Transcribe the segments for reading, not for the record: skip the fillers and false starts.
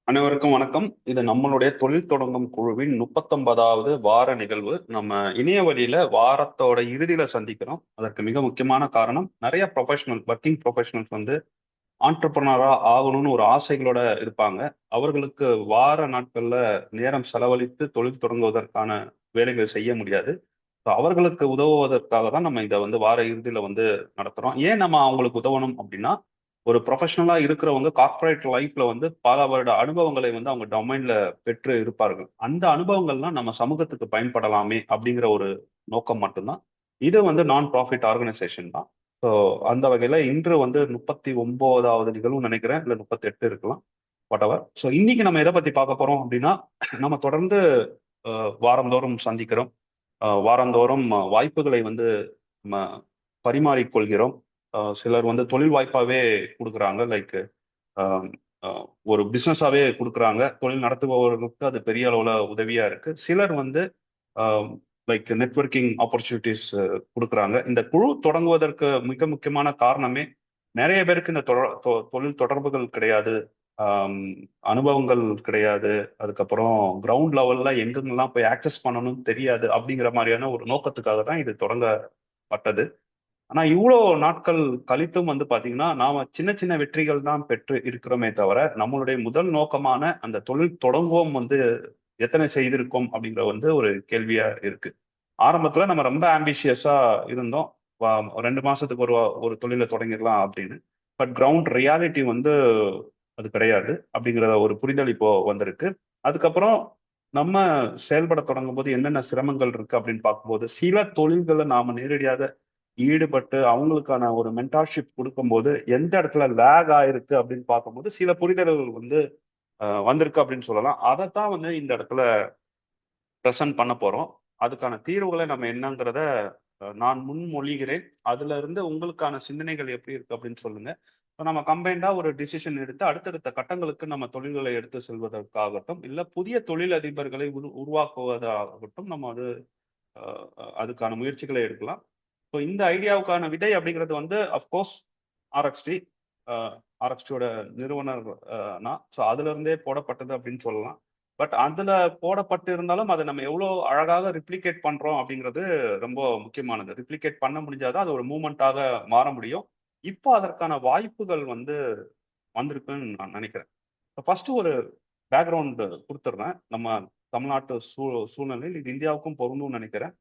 அனைவருக்கும் வணக்கம். இது நம்மளுடைய தொழில் தொடங்கும் குழுவின் 39வது வார நிகழ்வு. நம்ம இணைய வழியில வாரத்தோட இறுதியில சந்திக்கிறோம். அதற்கு மிக முக்கியமான காரணம், நிறைய ஒர்க்கிங் ப்ரொஃபஷனல்ஸ் வந்து ஆண்டர்பிரனரா ஆகணும்னு ஒரு ஆசைகளோட இருப்பாங்க. அவர்களுக்கு வார நாட்கள்ல நேரம் செலவழித்து தொழில் தொடங்குவதற்கான வேலைகள் செய்ய முடியாது. அவர்களுக்கு உதவுவதற்காக தான் நம்ம இதை வந்து வார இறுதியில வந்து நடத்துறோம். ஏன் நம்ம அவங்களுக்கு உதவணும் அப்படின்னா, ஒரு ப்ரொஃபஷனலா இருக்கிறவங்க கார்ப்பரேட் லைஃப்ல வந்து பல வருட அனுபவங்களை வந்து அவங்க டொமைன்ல பெற்று இருப்பார்கள். அந்த அனுபவங்கள்லாம் நம்ம சமூகத்துக்கு பயன்படலாமே அப்படிங்கிற ஒரு நோக்கம் மட்டும்தான். இது வந்து நான் ப்ராஃபிட் ஆர்கனைசேஷன் தான். ஸோ அந்த வகையில இன்று வந்து 39வது நிகழ்வு நினைக்கிறேன், இல்ல 38 இருக்கலாம், வாட்டெவர். ஸோ இன்னைக்கு நம்ம எதை பத்தி பார்க்க போறோம் அப்படின்னா, நம்ம தொடர்ந்து வாரந்தோறும் சந்திக்கிறோம். வாரந்தோறும் வாய்ப்புகளை வந்து நம்ம பரிமாறிக்கொள்கிறோம். சிலர் வந்து தொழில் வாய்ப்பாவே கொடுக்குறாங்க. லைக் ஒரு பிசினஸாவே கொடுக்குறாங்க. தொழில் நடத்துபவர்களுக்கு அது பெரிய அளவுல உதவியா இருக்கு. சிலர் வந்து லைக் நெட்வொர்க்கிங் ஆப்பர்ச்சுனிட்டிஸ் கொடுக்குறாங்க. இந்த குழு தொடங்குவதற்கு மிக முக்கியமான காரணமே, நிறைய பேருக்கு இந்த தொழில் தொடர்புகள் கிடையாது, ஆம், அனுபவங்கள் கிடையாது, அதுக்கப்புறம் கிரவுண்ட் லெவல்ல எங்கெங்கெல்லாம் போய் ஆக்சஸ் பண்ணணும்னு தெரியாது அப்படிங்கிற மாதிரியான ஒரு நோக்கத்துக்காக தான் இது தொடங்கப்பட்டது. ஆனா இவ்வளோ நாட்கள் கழித்தும் வந்து பாத்தீங்கன்னா, நாம சின்ன சின்ன வெற்றிகள் தான் பெற்று இருக்கிறோமே தவிர, நம்மளுடைய முதல் நோக்கமான அந்த தொழில் தொடங்குவோம் வந்து எத்தனை செய்திருக்கோம் அப்படிங்கிற வந்து ஒரு கேள்வியா இருக்கு. ஆரம்பத்துல நம்ம ரொம்ப ஆம்பிஷியஸா இருந்தோம். 2 மாசத்துக்கு ஒரு தொழிலை தொடங்கிடலாம் அப்படின்னு. பட் கிரவுண்ட் ரியாலிட்டி வந்து அது கிடையாது அப்படிங்கிற ஒரு புரிதல் இப்போ வந்திருக்கு. அதுக்கப்புறம் நம்ம செயல்பட தொடங்கும் போது என்னென்ன சிரமங்கள் இருக்கு அப்படின்னு பார்க்கும்போது, சில தொழில்களை நாம நேரடியாக ஈடுபட்டு அவங்களுக்கான ஒரு மென்டார்ஷிப் கொடுக்கும்போது எந்த இடத்துல லேக் ஆயிருக்கு அப்படின்னு பார்க்கும்போது சில புரிதல்கள் வந்து வந்திருக்கு அப்படின்னு சொல்லலாம். அதைத்தான் வந்து இந்த இடத்துல ப்ரெசென்ட் பண்ண போறோம். அதுக்கான தீர்வுகளை நம்ம என்னங்கிறத நான் முன்மொழிகிறேன். அதுல இருந்து உங்களுக்கான சிந்தனைகள் எப்படி இருக்கு அப்படின்னு சொல்லுங்க. இப்போ நம்ம கம்பைண்டா ஒரு டிசிஷன் எடுத்து அடுத்தடுத்த கட்டங்களுக்கு நம்ம தொழில்களை எடுத்து செல்வதற்காகட்டும், இல்ல புதிய தொழில் அதிபர்களை உருவாக்குவதாகட்டும், நம்ம அது அதுக்கான முயற்சிகளை எடுக்கலாம். ஸோ இந்த ஐடியாவுக்கான விதை அப்படிங்கிறது வந்து அஃப்கோர்ஸ் ஆர்எக்ஸ்டி, ஆர்எக்ஸ்டியோட நிறுவனர் ஸோ அதுல இருந்தே போடப்பட்டது அப்படின்னு சொல்லலாம். பட் அதுல போடப்பட்டு இருந்தாலும் அதை நம்ம எவ்வளவு அழகாக ரிப்ளிகேட் பண்றோம் அப்படிங்கிறது ரொம்ப முக்கியமானது. ரிப்ளிகேட் பண்ண முடிஞ்சாதான் அது ஒரு மூமெண்டாக மாற முடியும். இப்போ அதற்கான வாய்ப்புகள் வந்து வந்திருக்குன்னு நான் நினைக்கிறேன். ஃபர்ஸ்ட் ஒரு பேக்ரவுண்ட் கொடுத்துட்றேன். நம்ம தமிழ்நாட்டு சூழ்நிலையில் இது இந்தியாவுக்கும் பொருந்தும்னு நினைக்கிறேன்.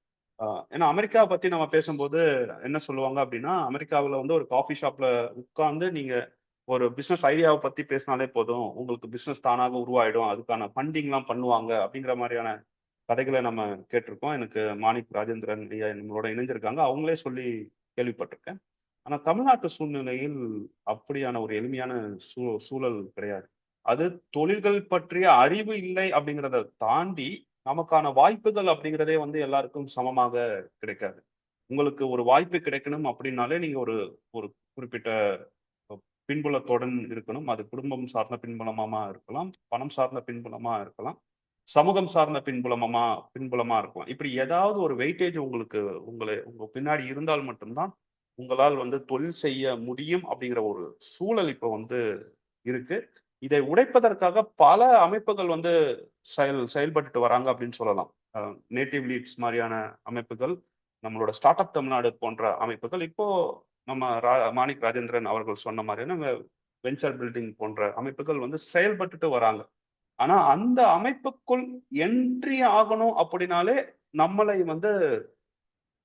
ஏன்னா அமெரிக்காவை பத்தி நம்ம பேசும்போது என்ன சொல்லுவாங்க அப்படின்னா, அமெரிக்காவில் வந்து ஒரு காஃபி ஷாப்ல உட்கார்ந்து நீங்க ஒரு பிசினஸ் ஐடியாவை பத்தி பேசினாலே போதும், உங்களுக்கு பிசினஸ் தானாக உருவாயிடும், அதுக்கான ஃபண்டிங்லாம் பண்ணுவாங்க அப்படிங்கிற மாதிரியான கதைகளை நம்ம கேட்டிருக்கோம். எனக்கு மாணிக் ராஜேந்திரன் ஐயா நம்மளோட இணைஞ்சிருக்காங்க, அவங்களே சொல்லி கேள்விப்பட்டிருக்கேன். ஆனா தமிழ்நாட்டு சூழ்நிலையில் அப்படியான ஒரு எளிமையான சூழல் கிடையாது. அது தொழில்கள் பற்றிய அறிவு இல்லை அப்படிங்கிறத தாண்டி நமக்கான வாய்ப்புகள் அப்படிங்கிறதே வந்து எல்லாருக்கும் சமமாக கிடைக்காது. உங்களுக்கு ஒரு வாய்ப்பு கிடைக்கணும் அப்படின்னாலே நீங்க ஒரு ஒரு குறிப்பிட்ட பின்புலத்துடன் இருக்கணும். அது குடும்பம் சார்ந்த பின்புலமா இருக்கலாம், பணம் சார்ந்த பின்புலமா இருக்கலாம், சமூகம் சார்ந்த பின்புலமா இருக்கலாம். இப்படி ஏதாவது ஒரு வெயிட்டேஜ் உங்களுக்கு உங்க பின்னாடி இருந்தால் மட்டும்தான் உங்களால் வந்து தொழில் செய்ய முடியும் அப்படிங்கிற ஒரு சூழல் இப்ப வந்து இருக்கு. இதை உடைப்பதற்காக பல அமைப்புகள் வந்து செயல்பட்டுட்டு வராங்க அப்படின்னு சொல்லலாம். நேட்டிவ் லீட்ஸ் மாதிரியான அமைப்புகள், நம்மளோட ஸ்டார்ட் அப் தமிழ்நாடு போன்ற அமைப்புகள், இப்போ நம்ம மாணிக் ராஜேந்திரன் அவர்கள் சொன்ன மாதிரியான வெஞ்சர் பில்டிங் போன்ற அமைப்புகள் வந்து செயல்பட்டுட்டு வராங்க. ஆனா அந்த அமைப்புக்குள் என்ட்ரி ஆகணும் அப்படின்னாலே நம்மளை வந்து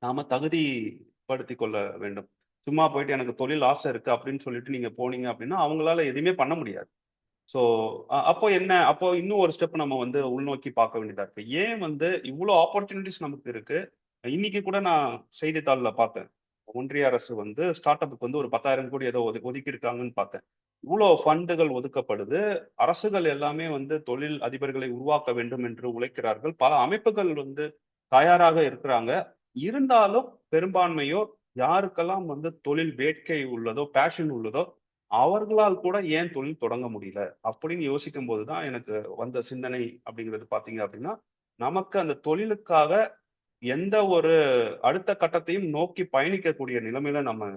நாம தகுதிப்படுத்திக் கொள்ள வேண்டும். சும்மா போயிட்டு எனக்கு தொழில் ஆசை இருக்கு அப்படின்னு சொல்லிட்டு நீங்க போனீங்க அப்படின்னா அவங்களால எதுவுமே பண்ண முடியாது. ஸோ அப்போ என்ன, அப்போ இன்னும் ஒரு ஸ்டெப் நம்ம வந்து உள்நோக்கி பார்க்க வேண்டியதா இருக்கு. ஏன் வந்து இவ்வளோ ஆப்பர்ச்சுனிட்டிஸ் நமக்கு இருக்கு. இன்னைக்கு கூட நான் செய்தித்தாளில் பார்த்தேன், ஒன்றிய அரசு வந்து ஸ்டார்ட் அப்புக்கு வந்து ஒரு 10,000 கோடி ஏதோ ஒதுக்கி இருக்காங்கன்னு பார்த்தேன். இவ்வளோ ஃபண்டுகள் ஒதுக்கப்படுது. அரசுகள் எல்லாமே வந்து தொழில் அதிபர்களை உருவாக்க வேண்டும் என்று உழைக்கிறார்கள். பல அமைப்புகள் வந்து தயாராக இருக்கிறாங்க. இருந்தாலும் பெரும்பான்மையோர், யாருக்கெல்லாம் வந்து தொழில் வேட்கை உள்ளதோ, பேஷன் உள்ளதோ, அவர்களால் கூட ஏன் தொழில் தொடங்க முடியல அப்படின்னு யோசிக்கும் போதுதான் எனக்கு வந்த சிந்தனை அப்படிங்கிறது பாத்தீங்க அப்படின்னா, நமக்கு அந்த தொழிலுக்காக எந்த ஒரு அடுத்த கட்டத்தையும் நோக்கி பயணிக்கக்கூடிய நிலைமையில நம்ம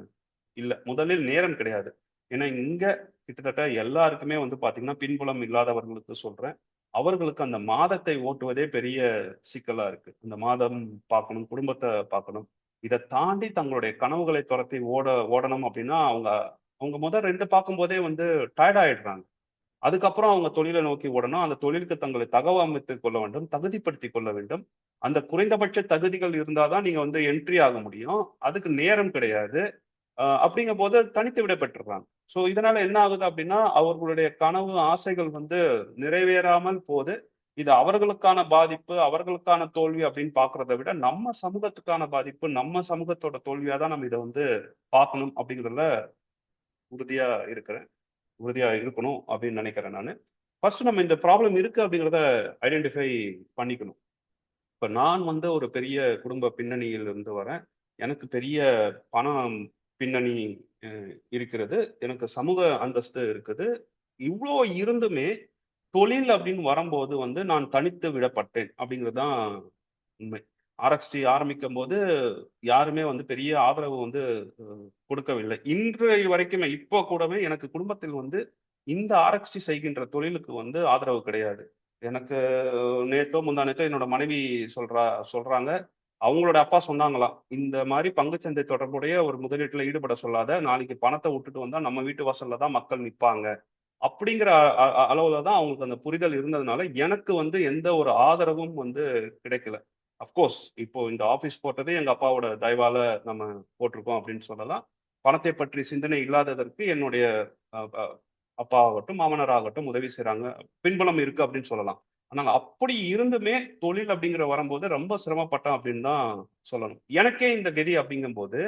இல்ல. முதலில் நேரம் கிடையாது. ஏன்னா இங்க கிட்டத்தட்ட எல்லாருக்குமே வந்து பாத்தீங்கன்னா பின்புலம் இல்லாதவர்களுக்கு சொல்றேன், அவர்களுக்கு அந்த மாதத்தை ஓட்டுவதே பெரிய சிக்கலா இருக்கு. அந்த மாதம் பார்க்கணும், குடும்பத்தை பார்க்கணும். இதை தாண்டி தங்களுடைய கனவுகளை துரத்தி ஓடணும் அப்படின்னா அவங்க அவங்க முதல் 2 பார்க்கும்போதே வந்து டயர்ட் ஆயிடுறாங்க. அதுக்கப்புறம் அவங்க தொழிலை நோக்கி ஓடணும். அந்த தொழிலுக்கு தங்களை தகவமைத்துக் கொள்ள வேண்டும், தகுதிப்படுத்திக் கொள்ள வேண்டும். அந்த குறைந்தபட்ச தகுதிகள் இருந்தாதான் நீங்க வந்து என்ட்ரி ஆக முடியும். அதுக்கு நேரம் கிடையாது. அப்படிங்கும்போது தனித்து விடப்பட்டுறாங்க. ஸோ இதனால என்ன ஆகுது அப்படின்னா, அவர்களுடைய கனவு, ஆசைகள் வந்து நிறைவேறாமல் போது. இது அவர்களுக்கான பாதிப்பு, அவர்களுக்கான தோல்வி அப்படின்னு பார்க்கிறத விட, நம்ம சமூகத்துக்கான பாதிப்பு, நம்ம சமூகத்தோட தோல்வியா தான் நம்ம இதை வந்து பார்க்கணும் அப்படிங்கிறதுல உறுதியா இருக்கிறேன். உறுதியா இருக்கணும் அப்படின்னு நினைக்கிறேன் நானு. ஃபர்ஸ்ட் நம்ம இந்த ப்ராப்ளம் இருக்கு அப்படிங்கிறத ஐடென்டிஃபை பண்ணிக்கணும். இப்ப நான் வந்து ஒரு பெரிய குடும்ப பின்னணியில் இருந்து வரேன். எனக்கு பெரிய பணம் பின்னணி இருக்கிறது. எனக்கு சமூக அந்தஸ்து இருக்குது. இவ்ளோ இருந்துமே தொழில் அப்படின்னு வரும்போது வந்து நான் தனித்து விடப்பட்டேன் அப்படிங்கிறது தான் உண்மை. ஆராய்ச்சி ஆரம்பிக்கும்போது யாருமே வந்து பெரிய ஆதரவு வந்து கொடுக்கவில்லை. இன்றைய வரைக்குமே இப்போ கூடவே எனக்கு குடும்பத்தில் வந்து இந்த ஆராய்ச்சி செய்கின்ற தொழிலுக்கு வந்து ஆதரவு கிடையாது. எனக்கு நேத்தோ முந்தா நேத்தோ என்னோட மனைவி சொல்றாங்க. அவங்களோட அப்பா சொன்னாங்களாம். இந்த மாதிரி பங்குச்சந்தை தொடர்புடைய ஒரு முதலீட்டுல ஈடுபட சொல்லாத. நாளைக்கு பணத்தை விட்டுட்டு வந்தா நம்ம வீட்டு வாசல்ல தான் மக்கள் நிப்பாங்க. அப்படிங்கிற அளவுல தான் அவங்களுக்கு அந்த புரிதல் இருந்ததுனால எனக்கு வந்து எந்த ஒரு ஆதரவும் வந்து கிடைக்கல. அஃப்கோர்ஸ் இப்போ இந்த ஆபீஸ் போட்டதே எங்க அப்பாவோட தயவால நம்ம போட்டிருக்கோம் அப்படின்னு சொல்லலாம். பணத்தை பற்றி சிந்தனை இல்லாததற்கு என்னுடைய அப்பா ஆகட்டும், மாமனார் ஆகட்டும் உதவி செய்றாங்க. பின்புலம் இருக்கு அப்படின்னு சொல்லலாம். ஆனால் அப்படி இருந்துமே தொழில் அப்படிங்கிற வரும்போது ரொம்ப சிரமப்பட்டேன் அப்படின்னு தான் சொல்லணும். எனக்கே இந்த கதி அப்படிங்கும்போது,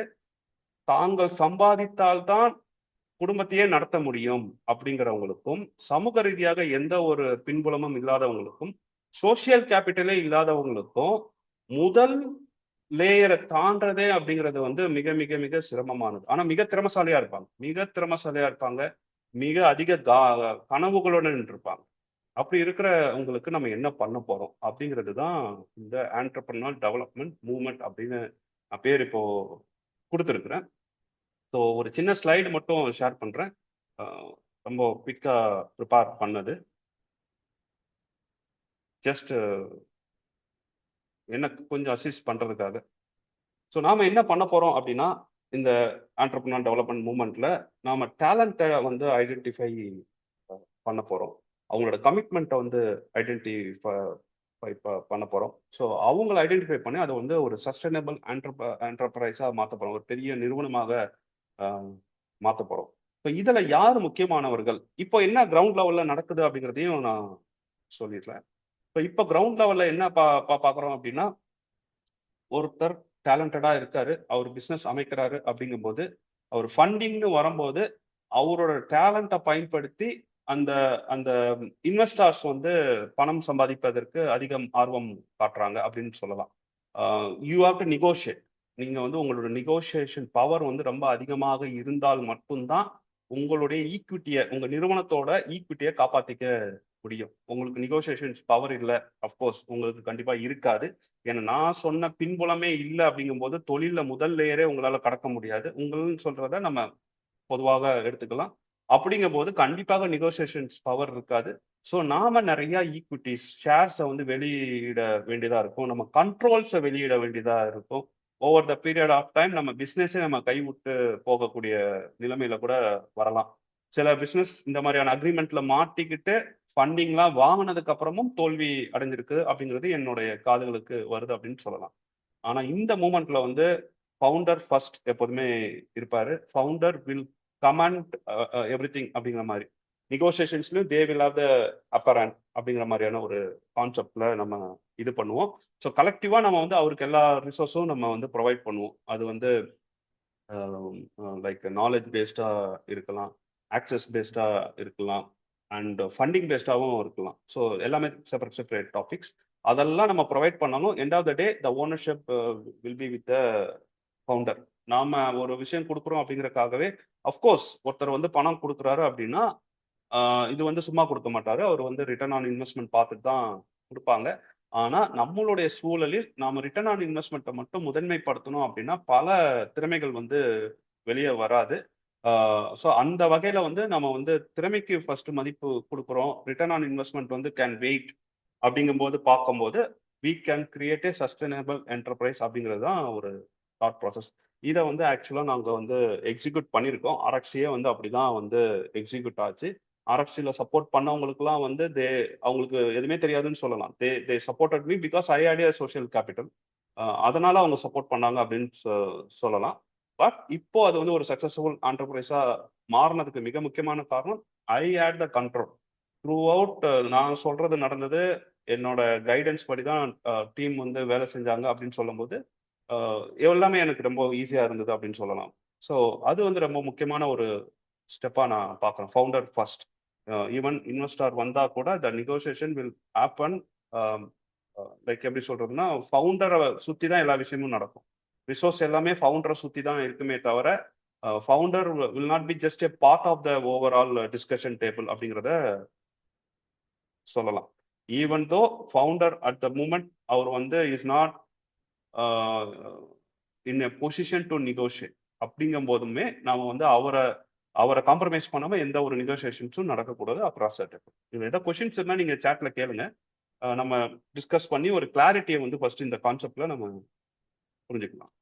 தாங்கள் சம்பாதித்தால்தான் குடும்பத்தையே நடத்த முடியும் அப்படிங்கிறவங்களுக்கும், சமூக ரீதியாக எந்த ஒரு பின்புலமும் இல்லாதவங்களுக்கும், சோசியல் கேபிட்டலே இல்லாதவங்களுக்கும், முதல் லேயரை தாண்டறதே அப்படிங்கிறது வந்து மிக மிக மிக சிரமமானது. ஆனா மிக திறமசாலியா இருப்பாங்க. மிக திறமசாலியா இருப்பாங்க. மிக அதிக கனவுகளுடன் இருப்பாங்க. அப்படி இருக்கிறவங்களுக்கு நம்ம என்ன பண்ண போறோம் அப்படிங்கிறது தான் இந்த ஆண்டர்பிரினியர் டெவலப்மெண்ட் மூவ்மெண்ட் அப்படின்னு நான் பேர் இப்போ கொடுத்துருக்கிறேன். ஸோ ஒரு சின்ன ஸ்லைடு மட்டும் ஷேர் பண்றேன். ரொம்ப குவிக்கா ப்ரிப்பேர் பண்ணது. ஜஸ்ட் எனக்கு கொஞ்சம் அசிஸ்ட் பண்றதுக்காக. ஸோ நாம என்ன பண்ண போறோம் அப்படின்னா, இந்த ஆண்டர்பிரினியர் டெவலப்மெண்ட் மூவ்மெண்ட்ல நாம டேலண்ட்டை வந்து ஐடென்டிஃபை பண்ண போறோம். அவங்களோட கமிட்மெண்ட்டை வந்து ஐடென்டிஃபை பண்ண போறோம். ஸோ அவங்கள ஐடென்டிஃபை பண்ணி அதை வந்து ஒரு சஸ்டைனபிள் என்டர்பிரைஸா மாற்ற போறோம். ஒரு பெரிய நிறுவனமாக மாற்ற போறோம். இப்போ இதுல யார் முக்கியமானவர்கள்? இப்போ என்ன கிரவுண்ட் லெவல்ல நடக்குது அப்படிங்கிறதையும் நான் சொல்லிடுறேன். இப்போ கிரவுண்ட் லெவல்ல என்ன பாக்குறோம் அப்படின்னா, ஒருத்தர் டேலண்டடா இருக்காரு, அவர் பிசினஸ் அமைக்கிறாரு அப்படிங்கும்போது, அவர் ஃபண்டிங்னு வரும்போது அவரோட டேலண்ட்டை பயன்படுத்தி அந்த அந்த இன்வெஸ்டார்ஸ் வந்து பணம் சம்பாதிப்பதற்கு அதிகம் ஆர்வம் காட்டுறாங்க அப்படின்னு சொல்லலாம். You have to negotiate. நீங்க வந்து உங்களோட நெகோசியேஷன் பவர் வந்து ரொம்ப அதிகமாக இருந்தால் மட்டும்தான் உங்களுடைய ஈக்விட்டியை, உங்க நிறுவனத்தோட ஈக்விட்டியை காப்பாத்திக்க முடியும். உங்களுக்கு நெகோசியேஷன்ஸ் பவர் இல்லை, அஃப்கோர்ஸ் உங்களுக்கு கண்டிப்பா இருக்காது. ஏன்னா நான் சொன்ன பின்புலமே இல்லை அப்படிங்கும்போது தொழில முதல் லேயரே உங்களால கடக்க முடியாது. உங்கள்னு சொல்றத நம்ம பொதுவாக எடுத்துக்கலாம். அப்படிங்கும்போது கண்டிப்பாக நெகோசியேஷன்ஸ் பவர் இருக்காது. ஸோ நாம நிறைய ஈக்விட்டிஸ், ஷேர்ஸை வந்து வெளியிட வேண்டியதா இருக்கும். நம்ம கண்ட்ரோல்ஸை வெளியிட வேண்டியதா இருக்கும். Over the period of time நம்ம பிசினஸே நம்ம கைவிட்டு போகக்கூடிய நிலைமையில கூட வரலாம். சில பிசினஸ் இந்த மாதிரியான அக்ரிமெண்ட்ல மாட்டிக்கிட்டு ஃபண்டிங்லாம் வாங்கினதுக்கு அப்புறமும் தோல்வி அடைஞ்சிருக்கு அப்படிங்கிறது என்னுடைய காதுகளுக்கு வருது அப்படின்னு சொல்லலாம். ஆனா இந்த மூமெண்ட்ல வந்து ஃபவுண்டர் ஃபர்ஸ்ட் எப்போதுமே இருப்பாரு. ஃபவுண்டர் வில் கமாண்ட் எவ்ரிதிங் அப்படிங்கிற மாதிரி. நெகோசியேஷன்ஸ்லயும் they will have the upper hand அப்படிங்கிற மாதிரியான ஒரு கான்செப்ட்ல நம்ம இது பண்ணுவோம். ஸோ கலெக்டிவா நம்ம வந்து அவருக்கு எல்லா ரிசோர்ஸும் நம்ம வந்து ப்ரொவைட் பண்ணுவோம். அது வந்து லைக் நாலேஜ் பேஸ்டா இருக்கலாம், ஆக்சஸ் பேஸ்டா இருக்கலாம், அண்ட் ஃபண்டிங் பேஸ்டாவும் இருக்கலாம். ஸோ எல்லாமே செப்பரேட் டாபிக்ஸ். அதெல்லாம் நம்ம ப்ரொவைட் பண்ணணும். End of the day the ownership will be with the founder. நாம ஒரு விஷயம் கொடுக்குறோம் அப்படிங்கறக்காகவே, அஃப்கோர்ஸ் ஒருத்தர் வந்து பணம் கொடுக்குறாரு அப்படின்னா இது வந்து சும்மா கொடுக்க மாட்டாரு. அவர் வந்து ரிட்டர்ன் ஆன் இன்வெஸ்ட்மெண்ட் பார்த்துட்டு தான் கொடுப்பாங்க. ஆனா நம்மளுடைய சூழலில் நாம ரிட்டர்ன் ஆன் இன்வெஸ்ட்மெண்ட்டை மட்டும் முதன்மைப்படுத்தணும் அப்படின்னா பல திறமைகள் வந்து வெளியே வராது. ஸோ அந்த வகையில வந்து நம்ம வந்து திறமைக்கு ஃபர்ஸ்ட் மதிப்பு கொடுக்குறோம். ரிட்டர்ன் ஆன் இன்வெஸ்ட்மெண்ட் வந்து கேன் வெயிட் அப்படிங்கும்போது பார்க்கும்போது we can create a sustainable enterprise அப்படிங்கிறது தான் ஒரு தாட் ப்ராசஸ். இதை வந்து ஆக்சுவலாக நாங்கள் வந்து எக்ஸிக்யூட் பண்ணியிருக்கோம். ஆர்எக்ஸியே வந்து அப்படிதான் வந்து எக்ஸிக்யூட் ஆச்சு. ஆர்எக்ஸியில் சப்போர்ட் பண்ணவங்களுக்குலாம் வந்து அவங்களுக்கு எதுவுமே தெரியாதுன்னு சொல்லலாம். They supported me because I had a social capital. அதனால அவங்க சப்போர்ட் பண்ணாங்க அப்படின்னு சொல்லலாம். பட் இப்போ அது வந்து ஒரு சக்சஸ்ஃபுல் ஆண்டர்பிரைஸா மாறினதுக்கு மிக முக்கியமான காரணம் I had the control throughout. நான் சொல்றது நடந்தது, என்னோட கைடன்ஸ் படி தான் டீம் வந்து வேலை செஞ்சாங்க அப்படின்னு சொல்லும்போது எல்லாமே எனக்கு ரொம்ப ஈஸியா இருந்தது அப்படின்னு சொல்லலாம். ஸோ அது வந்து ரொம்ப முக்கியமான ஒரு ஸ்டெப்பா நான் பார்க்குறேன். Founder first. ஈவன் இன்வெஸ்டார் வந்தா கூட த நெகோசியேஷன் வில் ஹேப்பன். லைக் எப்படி சொல்றதுன்னா, ஃபவுண்டரை சுத்தி தான் எல்லா விஷயமும் நடக்கும். ரிசோர்ஸ் எல்லாமே ஃபவுண்டரை சுத்தி தான் இருக்குமே தவிர founder will not be just a part of the overall discussion table அப்படிங்கிறத சொல்லலாம். Even though founder at the moment அவர் வந்து is not in a position to negotiate அப்படிங்கும் போதுமே நாம வந்து அவரை அவரை காம்ப்ரமைஸ் பண்ணாம எந்த ஒரு நெகோசியேஷன்ஸும் நடக்கக்கூடாது அக்ராஸ் த டேபிள். இது ஏதாவது கொஸ்டின்ஸ் இருந்தா நீங்க சாட்ல கேளுங்க. நம்ம டிஸ்கஸ் பண்ணி ஒரு கிளாரிட்டியை வந்து ஃபர்ஸ்ட் இந்த கான்செப்ட்ல நம்ம புரிஞ்சுக்கலாம்.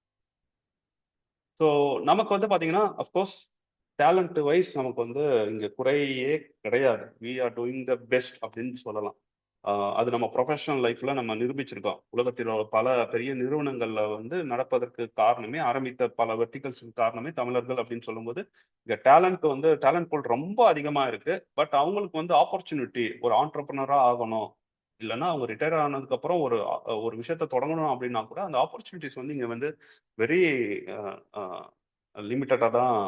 ஸோ நமக்கு வந்து பாத்தீங்கன்னா அஃப்கோர்ஸ் டேலண்ட் வைஸ் நமக்கு வந்து இங்க குறையே கிடையாது. We are doing the best அப்படின்னு சொல்லலாம். அது நம்ம ப்ரொஃபஷனல் லைஃப்ல நம்ம நிரூபிச்சிருக்கோம். உலகத்தில் பல பெரிய நிறுவனங்கள்ல வந்து நடப்பதற்கு காரணமே, ஆரம்பித்த பல வெர்டிகல்ஸுக்கு காரணமே தமிழர்கள் அப்படின்னு சொல்லும்போது, இங்க டேலண்ட் வந்து டேலண்ட் பூல் ரொம்ப அதிகமா இருக்கு. பட் அவங்களுக்கு வந்து ஆப்பர்ச்சுனிட்டி, ஒரு ஆண்டர்பிரினரா ஆகணும், இல்லைன்னா அவங்க ரிட்டையர் ஆனதுக்கு அப்புறம் ஒரு விஷயத்த தொடங்கணும் அப்படின்னா கூட அந்த ஆப்பர்ச்சுனிட்டிஸ் வந்து இங்க வந்து வெரி லிமிட்டடா தான்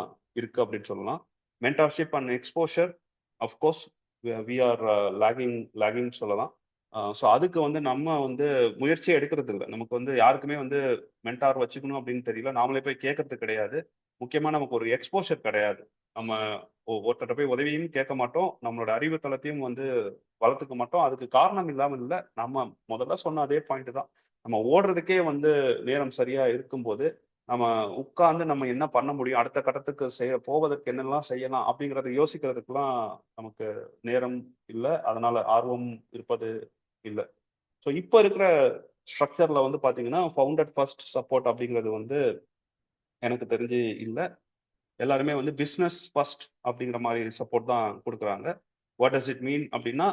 இருக்கு அப்படின்னு சொல்லலாம். Mentorship and exposure of course we are lagging சொல்லலாம். ஸோ அதுக்கு வந்து நம்ம வந்து முயற்சியே எடுக்கிறது இல்லை. நமக்கு வந்து யாருக்குமே வந்து மென்டார் வச்சுக்கணும் அப்படின்னு தெரியல. நாமளே போய் கேட்கறது கிடையாது. முக்கியமா நமக்கு ஒரு எக்ஸ்போஷர் கிடையாது. நம்ம ஒருத்தர்கிட்ட போய் உதவியும் கேட்க மாட்டோம். நம்மளோட அறிவு தளத்தையும் வந்து வளர்த்துக்க மாட்டோம். அதுக்கு காரணம் இல்லாமல் இல்லை. நம்ம முதல்ல சொன்ன அதே பாயிண்ட் தான். நம்ம ஓடுறதுக்கே வந்து நேரம் சரியா இருக்கும்போது நம்ம உட்கார்ந்து நம்ம என்ன பண்ண முடியும், அடுத்த கட்டத்துக்கு போவதற்கு என்னெல்லாம் செய்யலாம் அப்படிங்கறத யோசிக்கிறதுக்கெல்லாம் நமக்கு நேரம் இல்லை. அதனால ஆர்வம் இருப்பது இல்லை. ஸோ இப்போ இருக்கிற ஸ்ட்ரக்சர்ல வந்து பாத்தீங்கன்னா ஃபவுண்டர் ஃபர்ஸ்ட் சப்போர்ட் அப்படிங்கிறது வந்து எனக்கு தெரிஞ்சு இல்லை. எல்லாருமே வந்து பிஸ்னஸ் ஃபர்ஸ்ட் அப்படிங்கிற மாதிரி சப்போர்ட் தான் கொடுக்குறாங்க. வாட் டஸ் இட் மீன் அப்படின்னா,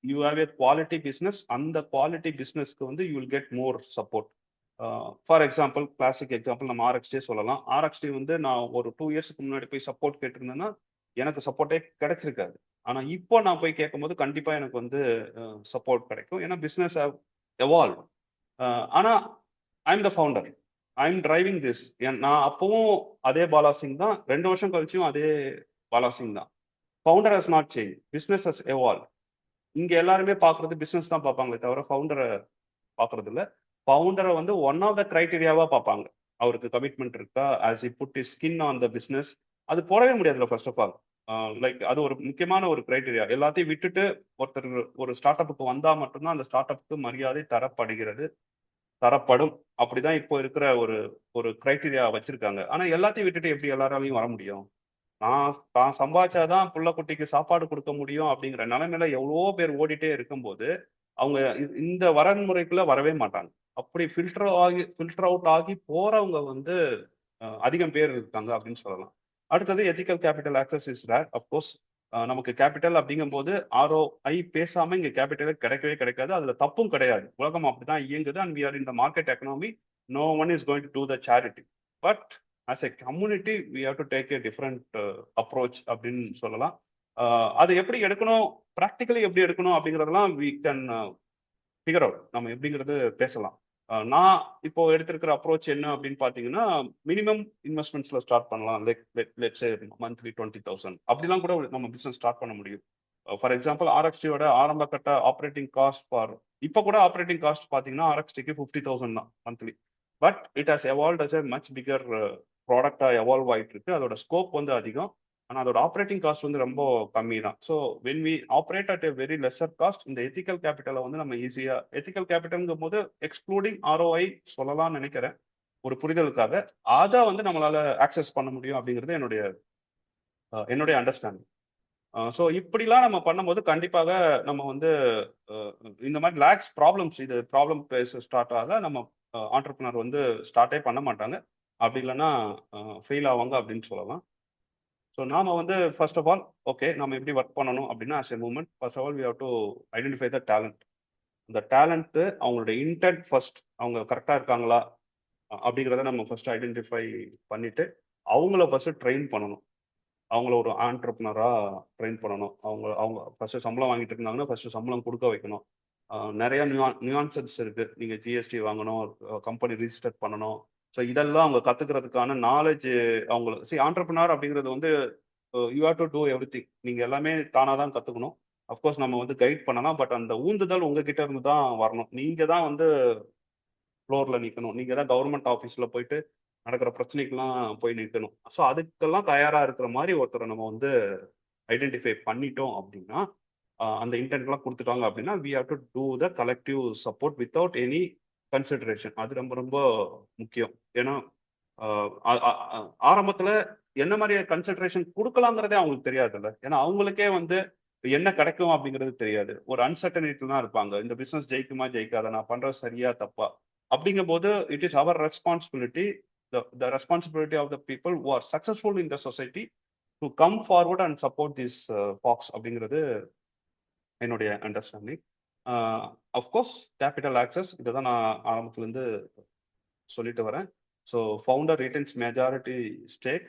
you have a quality business. அந்த குவாலிட்டி பிஸ்னஸ்க்கு வந்து you will get more support. For example, classic example நம்ம ஆர்எக்ஸ்டே சொல்லலாம். ஆர்எக்ஸ்டி வந்து நான் ஒரு 2 இயர்ஸ்க்கு முன்னாடி போய் சப்போர்ட் கேட்டிருந்தேன்னா எனக்கு சப்போர்ட்டே கிடைச்சிருக்காது. ஆனா இப்போ நான் போய் கேட்கும்போது கண்டிப்பா எனக்கு வந்து சப்போர்ட் கிடைக்கும். ஏன்னா பிஸ்னஸ் எவால்வ். ஆனா I am the founder, I am driving this. நான் அப்பவும் அதே பாலா சிங் தான், 2 வருஷம் கழிச்சும் அதே பாலா சிங் தான். Founder has not change, business has evolve. இங்க எல்லாருமே பாக்குறது பிசினஸ் தான் பார்ப்பாங்களே தவிர ஃபவுண்டரை பாக்குறது இல்ல. ஃபவுண்டரை வந்து ஒன் ஆஃப் த கிரைட்டீரியாவா பார்ப்பாங்க. அவருக்கு கமிட்மெண்ட் இருக்கா, has he put his skin on the business. அது போடவே முடியாதுல்ல ஃபர்ஸ்ட் ஆஃப் ஆல். லைக் அது ஒரு முக்கியமான ஒரு கிரைட்டீரியா. எல்லாத்தையும் விட்டுட்டு ஒருத்தர் ஒரு ஸ்டார்ட் அப்புக்கு வந்தா மட்டும்தான் அந்த ஸ்டார்ட் அப்புக்கு மரியாதை தரப்படுகிறது, தரப்படும். அப்படிதான் இப்போ இருக்கிற ஒரு ஒரு கிரைட்டீரியா வச்சிருக்காங்க. ஆனா எல்லாத்தையும் விட்டுட்டு எப்படி எல்லாராலையும் வர முடியும்? தான் சம்பாதிச்சாதான் புள்ள குட்டிக்கு சாப்பாடு கொடுக்க முடியும் அப்படிங்கிற நிலைமையில எவ்வளவோ பேர் ஓடிட்டே இருக்கும்போது அவங்க இந்த வரன்முறைக்குள்ள வரவே மாட்டாங்க. அப்படி ஃபில்டர் அவுட் ஆகி போறவங்க வந்து அதிகம் பேர் இருக்காங்க அப்படின்னு சொல்லலாம். அடுத்தது ethical capital access is rare. Of course நமக்கு கேபிட்டல் அப்படிங்கும் போது ROI பேசாம இங்க கேபிட்டலே கிடைக்கவே கிடைக்காது. அதுல தப்பும் கிடையாது. உலகம் அப்படிதான் இயங்குது. And we are in the market economy. No one is going to do the charity. But as a community we have to take a different approach அப்படின்னு சொல்லலாம். அது எப்படி எடுக்கணும், ப்ராக்டிக்கலி எப்படி எடுக்கணும் அப்படிங்கிறதெல்லாம் வி கேன் ஃபிகர் அவுட். நம்ம எப்படிங்கிறது பேசலாம். நான் இப்போ எடுத்திருக்கிற அப்ரோச் என்ன அப்படின்னு பாத்தீங்கன்னா, மினிமம் இன்வெஸ்ட்மெண்ட்ஸ்ல ஸ்டார்ட் பண்ணலாம். லெட்ஸ் சே மந்த்லி 20,000 அப்படிலாம் கூட நம்ம பிசினஸ் ஸ்டார்ட் பண்ண முடியும். ஃபார் எக்ஸாம்பிள், ஆர்எக்ஸ்டியோட ஆரம்ப கட்ட ஆப்ரேட்டிங் காஸ்ட் இப்போ கூட ஆப்ரேட்டிங் காஸ்ட் பாத்தீங்கன்னா ஆர்எக்ஸ்டிக்கு 50,000 தான் மந்த்லி. But it has evolve as a much bigger ப்ராடக்டா எவால்வ் ஆயிட்டு இருக்கு. அதோட ஸ்கோப் வந்து அதிகம். ஆனா அதோட ஆப்ரேட்டிங் காஸ்ட் வந்து ரொம்ப கம்மி தான். So when we operate at a very lesser cost, இந்த எத்திக்கல் கேபிட்டலை வந்து நம்ம ஈஸியா, எத்திக்கல் கேபிட்டல்ங்கும் போது எக்ஸ்க்ளூடிங் ROI சொல்லலாம்னு நினைக்கிறேன் ஒரு புரிதலுக்காக, அதை வந்து நம்மளால ஆக்சஸ் பண்ண முடியும் அப்படிங்கிறது என்னுடைய என்னுடைய அண்டர்ஸ்டாண்டிங். ஸோ இப்படிலாம் நம்ம பண்ணும்போது கண்டிப்பாக நம்ம வந்து இந்த மாதிரி லேக்ஸ் ப்ராப்ளம்ஸ், இது ப்ராப்ளம் பேஸ் ஸ்டார்ட் ஆக நம்ம ஆண்டர்பிரினர் வந்து ஸ்டார்ட்டே பண்ண மாட்டாங்க. அப்படி இல்லைன்னா ஃபெயில் ஆவாங்க அப்படின்னு சொல்லலாம். ஸோ நாம வந்து ஃபர்ஸ்ட் ஆஃப் ஆல் ஓகே நம்ம எப்படி ஒர்க் பண்ணணும் அப்படின்னா as a moment first of all we have to identify the talent. அந்த டேலண்ட் அவங்களுடைய இன்டென்ட் ஃபர்ஸ்ட் அவங்க கரெக்டா இருக்காங்களா அப்படிங்கிறத நம்ம ஃபர்ஸ்ட் ஐடென்டிஃபை பண்ணிட்டு அவங்கள ஃபர்ஸ்ட் ட்ரெயின் பண்ணணும். அவங்கள ஒரு ஆண்டர்பிரினரா ட்ரெயின் பண்ணணும். அவங்க அவங்க ஃபர்ஸ்ட் சம்பளம் வாங்கிட்டு இருந்தாங்கன்னா ஃபர்ஸ்ட் சம்பளம் கொடுக்க வைக்கணும். நிறைய நியூயான்சஸ் இருக்கு. நீங்க ஜிஎஸ்டி வாங்கணும், கம்பெனி ரிஜிஸ்டர் பண்ணணும். ஸோ இதெல்லாம் அவங்க கத்துக்கிறதுக்கான நாலேஜ் அவங்களுக்கு ஆண்டர்பிரினர் அப்படிங்கிறது வந்து you have to do everything. நீங்க எல்லாமே தானா தான் கத்துக்கணும். அஃப்கோர்ஸ் நம்ம வந்து கைட் பண்ணலாம். பட் அந்த ஊந்துதல் உங்ககிட்ட இருந்து தான் வரணும். நீங்க தான் வந்து ஃப்ளோர்ல நிக்கணும். நீங்க தான் கவர்மெண்ட் ஆஃபீஸ்ல போயிட்டு நடக்கிற பிரச்சனைக்கெல்லாம் போய் நிக்கணும். ஸோ அதுக்கெல்லாம் தயாரா இருக்கிற மாதிரி ஒருத்தரை நம்ம வந்து ஐடென்டிஃபை பண்ணிட்டோம் அப்படின்னா, அந்த இன்டென்ட்லாம் கொடுத்துட்டாங்க அப்படின்னா, we have to do the collective support without any consideration. அது ரொம்ப ரொம்ப முக்கியம். ஏன்னா ஆரம்பத்துல என்ன மாதிரி கன்சிடரேஷன் கொடுக்கலாங்கிறதே அவங்களுக்கு தெரியாதுல்ல. ஏன்னா அவங்களுக்கே வந்து என்ன கிடைக்கும் அப்படிங்கிறது தெரியாது. ஒரு அன்சர்டனிட்டி தான் இருப்பாங்க. இந்த பிசினஸ் ஜெயிக்குமா ஜெயிக்காத, நான் பண்றது சரியா தப்பா அப்படிங்கும் போது it is our responsibility, the responsibility of the people who are successful in the society to come forward and support this fox அப்படிங்கிறது என்னுடைய அண்டர்ஸ்டாண்டிங். அஃப்கோர்ஸ் கேபிட்டல் ஆக்சஸ் இதை தான் நான் ஆரம்பத்துல இருந்து சொல்லிட்டு வரேன். So founder returns majority stake.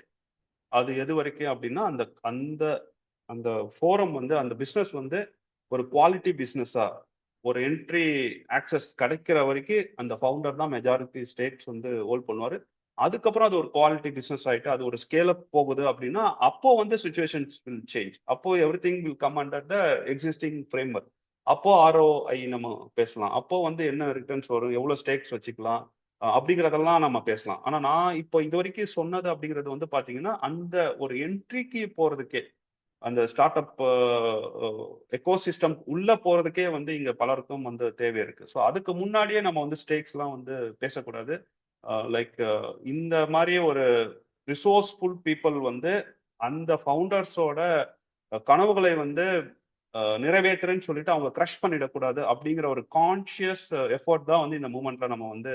அது எது வரைக்கும் அப்படின்னா அந்த அந்த அந்த ஃபோரம் வந்து அந்த பிஸ்னஸ் வந்து ஒரு குவாலிட்டி பிஸ்னஸா ஒரு என்ட்ரி ஆக்சஸ் கிடைக்கிற வரைக்கும் அந்த ஃபவுண்டர் தான் மெஜாரிட்டி ஸ்டேக்ஸ் வந்து ஹோல்ட் பண்ணுவாரு. அதுக்கப்புறம் அது ஒரு குவாலிட்டி பிஸ்னஸ் ஆயிட்டு அது ஒரு ஸ்கேல் அப் போகுது அப்படின்னா அப்போ வந்து சுச்சுவேஷன்ஸ் வில் சேஞ்ச். அப்போ every thing will come under the existing framework. அப்போ ஆர்ஓஐ நம்ம பேசலாம். அப்போ வந்து என்ன ரிட்டர்ன்ஸ் வரும், எவ்வளவு ஸ்டேக்ஸ் வச்சுக்கலாம் அப்படிங்கிறதெல்லாம் நம்ம பேசலாம். ஆனா நான் இப்போ இது வரைக்கும் சொன்னது அப்படிங்கிறது வந்து பாத்தீங்கன்னா அந்த ஒரு என்ட்ரிக்கு போறதுக்கே அந்த ஸ்டார்ட் அப் எக்கோசிஸ்டம் உள்ள போறதுக்கே வந்து இங்க பலருக்கும் வந்து தேவை இருக்கு. ஸோ அதுக்கு முன்னாடியே நம்ம வந்து ஸ்டேக்ஸ் எல்லாம் வந்து பேசக்கூடாது. லைக் இந்த மாதிரியே ஒரு ரிசோர்ஸ்ஃபுல் பீப்புள் வந்து அந்த ஃபவுண்டர்ஸோட கனவுகளை வந்து நிறைவேற்றுறேன்னு சொல்லிட்டு அவங்க கிரஷ் பண்ணிடக்கூடாது அப்படிங்கிற ஒரு கான்சியஸ் எஃபோர்ட் தான் வந்து இந்த மூமெண்ட்ல நம்ம வந்து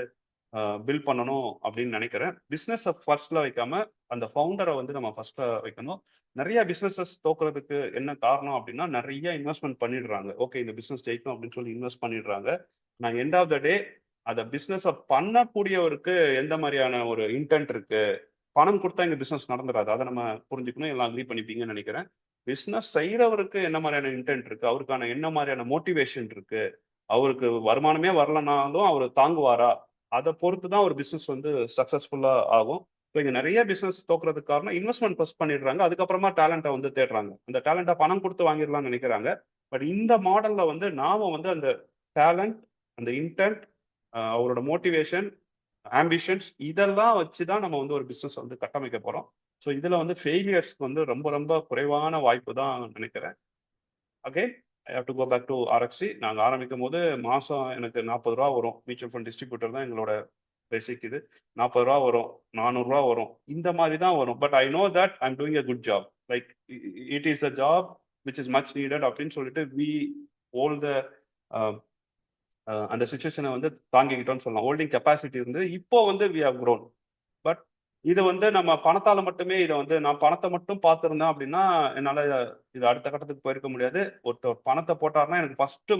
பில்ட் பண்ணணும் அப்படின்னு நினைக்கிறேன். பிசினஸ் ஃபர்ஸ்ட்ல வைக்காம அந்த ஃபவுண்டரை வந்து நம்ம ஃபர்ஸ்ட்ல வைக்கணும். நிறைய பிசினஸஸ் தோக்குறதுக்கு என்ன காரணம் அப்படின்னா நிறைய இன்வெஸ்ட்மெண்ட் பண்ணிடுறாங்க. ஓகே இந்த பிசினஸ் ஜெயிக்கும் அப்படின்னு சொல்லி இன்வெஸ்ட் பண்ணிடுறாங்க. நான் எண்ட் ஆஃப் த டே அந்த பிசினஸ் பண்ணக்கூடியவருக்கு எந்த மாதிரியான ஒரு இன்டென்ட் இருக்கு, பணம் கொடுத்தா இங்க பிசினஸ் நடந்துடாது. அதை நம்ம புரிஞ்சுக்கணும். எல்லாம் அக்ரி பண்ணிப்பீங்கன்னு நினைக்கிறேன். பிசினஸ் செய்யறவருக்கு என்ன மாதிரியான இன்டென்ட் இருக்கு, அவருக்கான என்ன மாதிரியான மோட்டிவேஷன் இருக்கு, அவருக்கு வருமானமே வரலனாலும் அவர் தாங்குவாரா, அதை பொறுத்து தான் ஒரு பிசினஸ் வந்து சக்சஸ்ஃபுல்லா ஆகும். இப்போ இங்க நிறைய பிசினஸ் தோக்குறதுக்கு காரணம் இன்வெஸ்ட்மெண்ட் ஃபர்ஸ்ட் பண்ணிடுறாங்க, அதுக்கப்புறமா டேலண்ட்டை வந்து தேடுறாங்க. அந்த டேலண்ட்டை பணம் கொடுத்து வாங்கிடலாம்னு நினைக்கிறாங்க. பட் இந்த மாடல்ல வந்து நாம வந்து அந்த டேலண்ட், அந்த இன்டென்ட், அவரோட மோட்டிவேஷன், ஆம்பிஷன்ஸ் இதெல்லாம் வச்சுதான் நம்ம வந்து ஒரு பிசினஸ் வந்து கட்டமைக்க போறோம். ஸோ இதுல வந்து ஃபெயிலியர்ஸ்க்கு வந்து ரொம்ப ரொம்ப குறைவான வாய்ப்பு தான் நினைக்கிறேன். Again I have to go back to RXC. நாங்கள் ஆரம்பிக்கும் போது மாசம் எனக்கு 40 ரூபா வரும். மியூச்சுவல் ஃபண்ட் டிஸ்ட்ரிபியூட்டர் தான் எங்களோட பேசிக். இது 40 ரூபா வரும், 400 ரூபா வரும், இந்த மாதிரி தான் வரும். But I know that I am doing a good job. Like it is the job which is much needed அப்படின்னு சொல்லிட்டு வி ஹோல் த அந்த சுச்சுவேஷனை வந்து தாங்கிக்கிட்டோம்னு சொல்லலாம். ஹோல்டிங் கெப்பாசிட்டி இருந்து இப்போ வந்து வி ஹவ் க்ரோன். பட் இது வந்து நம்ம பணத்தால மட்டுமே இதை வந்து நான் பணத்தை மட்டும் பார்த்துருந்தேன் அப்படின்னா என்னால இது அடுத்த கட்டத்துக்கு போயிருக்க முடியாது. ஒருத்தர் பணத்தை போட்டாருன்னா எனக்கு ஃபர்ஸ்ட்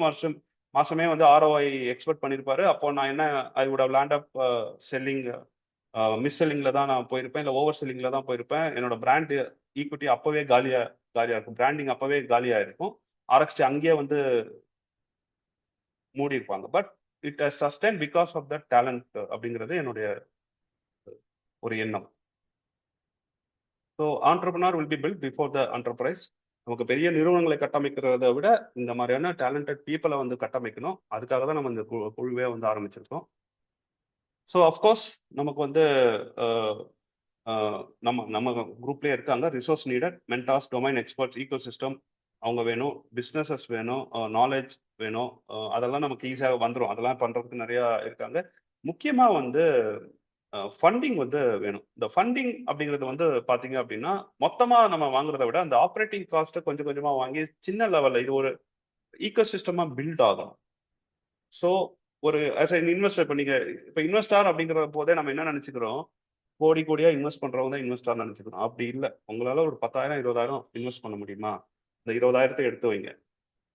மாசமே வந்து ஆர்ஓஐ எக்ஸ்பெக்ட் பண்ணியிருப்பாரு. அப்போ நான் என்ன I would have land up selling, மிஸ் செல்லிங்ல தான் நான் போயிருப்பேன், இல்லை ஓவர் செல்லிங்ல தான் போயிருப்பேன். என்னோட பிராண்ட் ஈக்விட்டி அப்பவே காலியா இருக்கும், பிராண்டிங் அப்பவே காலியா இருக்கும். ஆர்எக்ஸ்டி அங்கேயே வந்து மூடி இருப்பாங்க. But it has sustain because of the talent அப்படிங்கிறது என்னுடைய ஒரு எண்ணம். So entrepreneur will be built before the enterprise. நமக்கு பெரிய நிறுவனங்களை கட்டமைக்கிறத விட இந்த மாதிரியான டேலண்டட் பீப்புளை வந்து கட்டமைக்கணும். அதுக்காக தான் நம்ம இந்த குழுவே வந்து ஆரம்பிச்சிருக்கோம். ஸோ அஃப்கோர்ஸ் நமக்கு வந்து நம்ம நம்ம குரூப்லேயே இருக்காங்க. Resource needed, mentors, domain experts, ego system அவங்க வேணும், பிஸ்னஸஸ் வேணும், நாலேஜ் வேணும். அதெல்லாம் நமக்கு ஈஸியாக வந்துடும். அதெல்லாம் பண்றதுக்கு நிறைய இருக்காங்க. முக்கியமா வந்து ஃபண்டிங் வந்து வேணும். இந்த ஃபண்டிங் அப்படிங்கிறது வந்து பார்த்தீங்க அப்படின்னா, மொத்தமா நம்ம வாங்குறத விட, அந்த ஆப்பரேட்டிங் காஸ்ட்ட கொஞ்சம் கொஞ்சமா வாங்கி, சின்ன லெவல்ல இது ஒரு ஈக்கோசிஸ்டமா பில்ட் ஆகணும். ஸோ, ஒரு ஆஸ் அ இன்வெஸ்டர் இப்ப இன்வெஸ்டார் அப்படிங்கிற போதே நம்ம என்ன நெனச்சுக்கிறோம், கோடி கோடியா இன்வெஸ்ட் பண்றவங்க தான் இன்வெஸ்டார்ன்னு நெனச்சுக்கிறோம். அப்படி இல்ல. உங்களால ஒரு 10,000, 20,000 இன்வெஸ்ட் பண்ண முடியுமா? இந்த 20,000த்த எடுத்து வைங்க.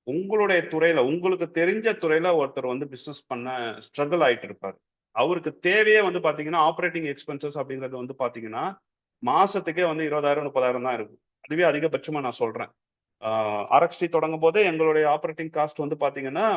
உங்களுடைய துறையில, உங்களுக்கு தெரிஞ்ச துறையில ஒருத்தர் வந்து பிசினஸ் பண்ண ஸ்ட்ரகிள் ஆயிட்டு இருப்பாரு. அவருக்கு தேவையே வந்து பாத்தீங்கன்னா, ஆப்பரேட்டிங் எக்ஸ்பென்சஸ் அப்படிங்கிறது வந்து பாத்தீங்கன்னா, மாசத்துக்கே வந்து 20,000, 30,000 தான் இருக்கும். அதுவே அதிகபட்சமா நான் சொல்றேன். ஆர்எக்ஸ்டி தொடங்கும் போதே எங்களுடைய ஆப்பரேட்டிங் காஸ்ட் வந்து பாத்தீங்கன்னா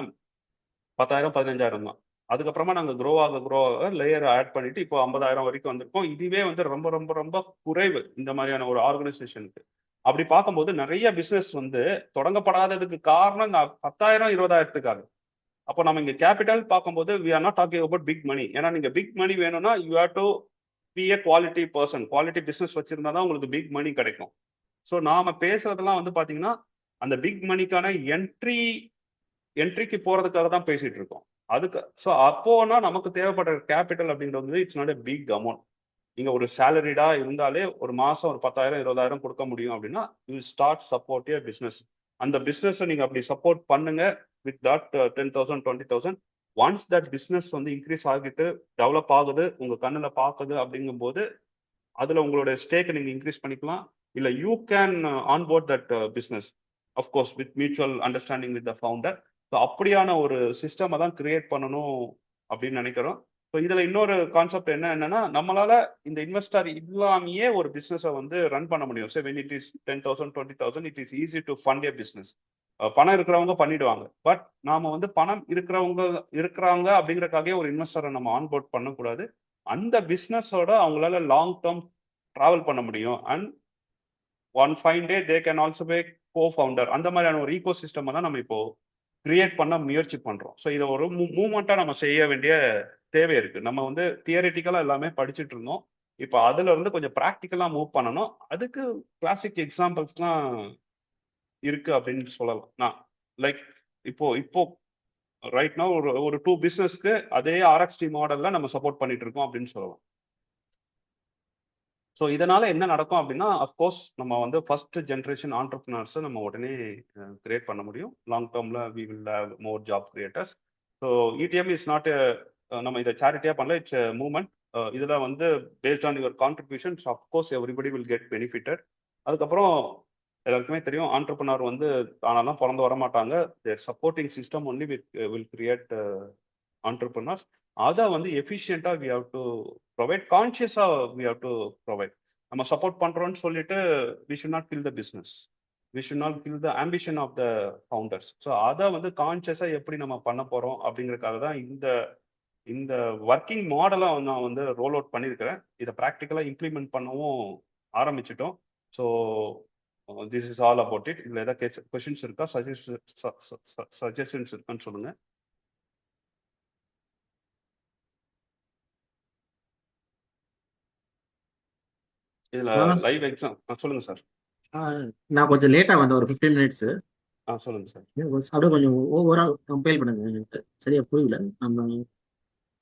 10,000, 15,000 தான். அதுக்கப்புறமா நாங்க க்ரோ ஆக லேயர் ஆட் பண்ணிட்டு இப்போ 50,000 வரைக்கும் வந்திருக்கோம். இதுவே வந்து ரொம்ப ரொம்ப ரொம்ப குறைவு இந்த மாதிரியான ஒரு ஆர்கனைசேஷனுக்கு. அப்படி பார்க்கும்போது நிறைய பிசினஸ் வந்து தொடங்கப்படாததுக்கு காரணம் இந்த 10,000, 20,000த்துக்காக. அப்போ நம்ம இங்க கேபிட்டல் பார்க்கும்போது we are not talking about big money. ஏன்னா நீங்க பிக் மணி வேணும்னா you have to be a quality person. Quality business வச்சிருந்தா தான் உங்களுக்கு பிக் மணி கிடைக்கும். ஸோ நாம பேசுறதெல்லாம் வந்து பாத்தீங்கன்னா அந்த பிக் மணிக்கான என்ட்ரிக்கு போறதுக்காக தான் பேசிட்டு இருக்கோம். அதுக்கு ஸோ அப்போனா நமக்கு தேவைப்படுற கேபிட்டல் அப்படின்றது வந்து it's not a big amount. நீங்க ஒரு சேலரிடா இருந்தாலே ஒரு மாசம் ஒரு 10,000, 20,000 கொடுக்க முடியும் அப்படின்னா you start support your business. அந்த பிசினஸ் நீங்க அப்படி சப்போர்ட் பண்ணுங்க with that 10,000, 20,000. Once that business வந்து இன்க்ரீஸ் ஆகிட்டு டெவலப் ஆகுது, உங்க கண்ணுல பாக்குது அப்படிங்கும்போது அதுல உங்களுடைய ஸ்டேக்கை நீங்க இன்க்ரீஸ் பண்ணிக்கலாம். இல்ல you can onboard that business of course with mutual understanding with the founder. So அப்படியான ஒரு சிஸ்டம் தான் கிரியேட் பண்ணணும் அப்படின்னு நினைக்கிறோம். ஸோ இதுல இன்னொரு கான்செப்ட் என்னன்னா நம்மளால இந்த இன்வெஸ்டர் இல்லாமையே ஒரு பிசினஸை வந்து ரன் பண்ண முடியும். So when it is 10,000, 20,000 it is easy to fund A business. பணம் இருக்கிறவங்க பண்ணிடுவாங்க. பட் நாம வந்து பணம் இருக்கிறாங்க அப்படிங்கறக்காகவே ஒரு இன்வெஸ்டரை நம்ம ஆன்போர்ட் பண்ணக்கூடாது. அந்த பிசினஸோட அவங்களால லாங் டேர்ம் டிராவல் பண்ண முடியும். And one fine day they can also pay co founder. அந்த மாதிரியான ஒரு ஈகோ சிஸ்டம் தான் நம்ம இப்போ கிரியேட் பண்ண முயற்சி பண்றோம். ஸோ இதை ஒரு மூவ்மெண்ட்டா நம்ம செய்ய வேண்டிய தேவை இருக்கு. நம்ம வந்து தியரிட்டிக்கலா எல்லாமே படிச்சுட்டு இருந்தோம். இப்போ அதுல இருந்து கொஞ்சம் ப்ராக்டிக்கலா மூவ் பண்ணணும். அதுக்கு கிளாசிக் எக்ஸாம்பிள்ஸ்லாம் இருக்கு அப்படின்னு சொல்லலாம். நான் லைக் இப்போ இப்போ ரைட்னா ஒரு டூ பிசினஸ்க்கு அதே ஆர்எக்ஸ்டி மாடல்ல நம்ம சப்போர்ட் பண்ணிட்டு இருக்கோம் அப்படின்னு சொல்லலாம். ஸோ இதனால என்ன நடக்கும் அப்படின்னா அஃப்கோர்ஸ் நம்ம வந்து ஃபர்ஸ்ட் ஜென்ரேஷன் ஆண்டர்பிரினர்ஸை நம்ம உடனே கிரியேட் பண்ண முடியும். லாங் டேர்ம்ல we will have more job creators. So EDM is not நம்ம இதை சேரிட்டியா பண்ணல, இட்ஸ் மூவ்மெண்ட். இதுல வந்து based on your contributions of course everybody will get benefitted. அதுக்கப்புறம் எல்லாருக்குமே தெரியும் ஆண்டர்பிரினர் வந்து தானெல்லாம் பிறந்து வர மாட்டாங்க. Their supporting system only will create entrepreneurs. அதை வந்து எஃபிஷியண்டா வி ஹவ் டு ப்ரொவைட், கான்சியஸா வி ஹவ் டு ப்ரொவைட். நம்ம சப்போர்ட் பண்றோம்னு சொல்லிட்டு we should not kill the business, we should not kill the ambition of the founders. So அதை வந்து கான்சியஸா எப்படி நம்ம பண்ண போறோம் அப்படிங்கறதுக்காக தான் இந்த இந்த ஒர்க்கிங் மாடலை நான் வந்து ரோல் அவுட் பண்ணியிருக்கிறேன். இதை ப்ராக்டிக்கலா இம்ப்ளிமெண்ட் பண்ணவும் ஆரம்பிச்சிட்டோம். So this is all about it. இதுல ஏதாவது கொஸ்டின்ஸ் இருக்கா, சஜஷன்ஸ் இருக்கான்னு சொல்லுங்க. இதுல லைவ் எக்ஸாம் சொல்லுங்க சார். நான் கொஞ்சம் லேட்டா வந்தேன், ஒரு 15 மினிட்ஸ். சொல்லுங்க சார். அப்படியே கொஞ்சம் ஓவரா கம்பைல் பண்ணுங்க, எனக்கு சரியா புரியல. நம்ம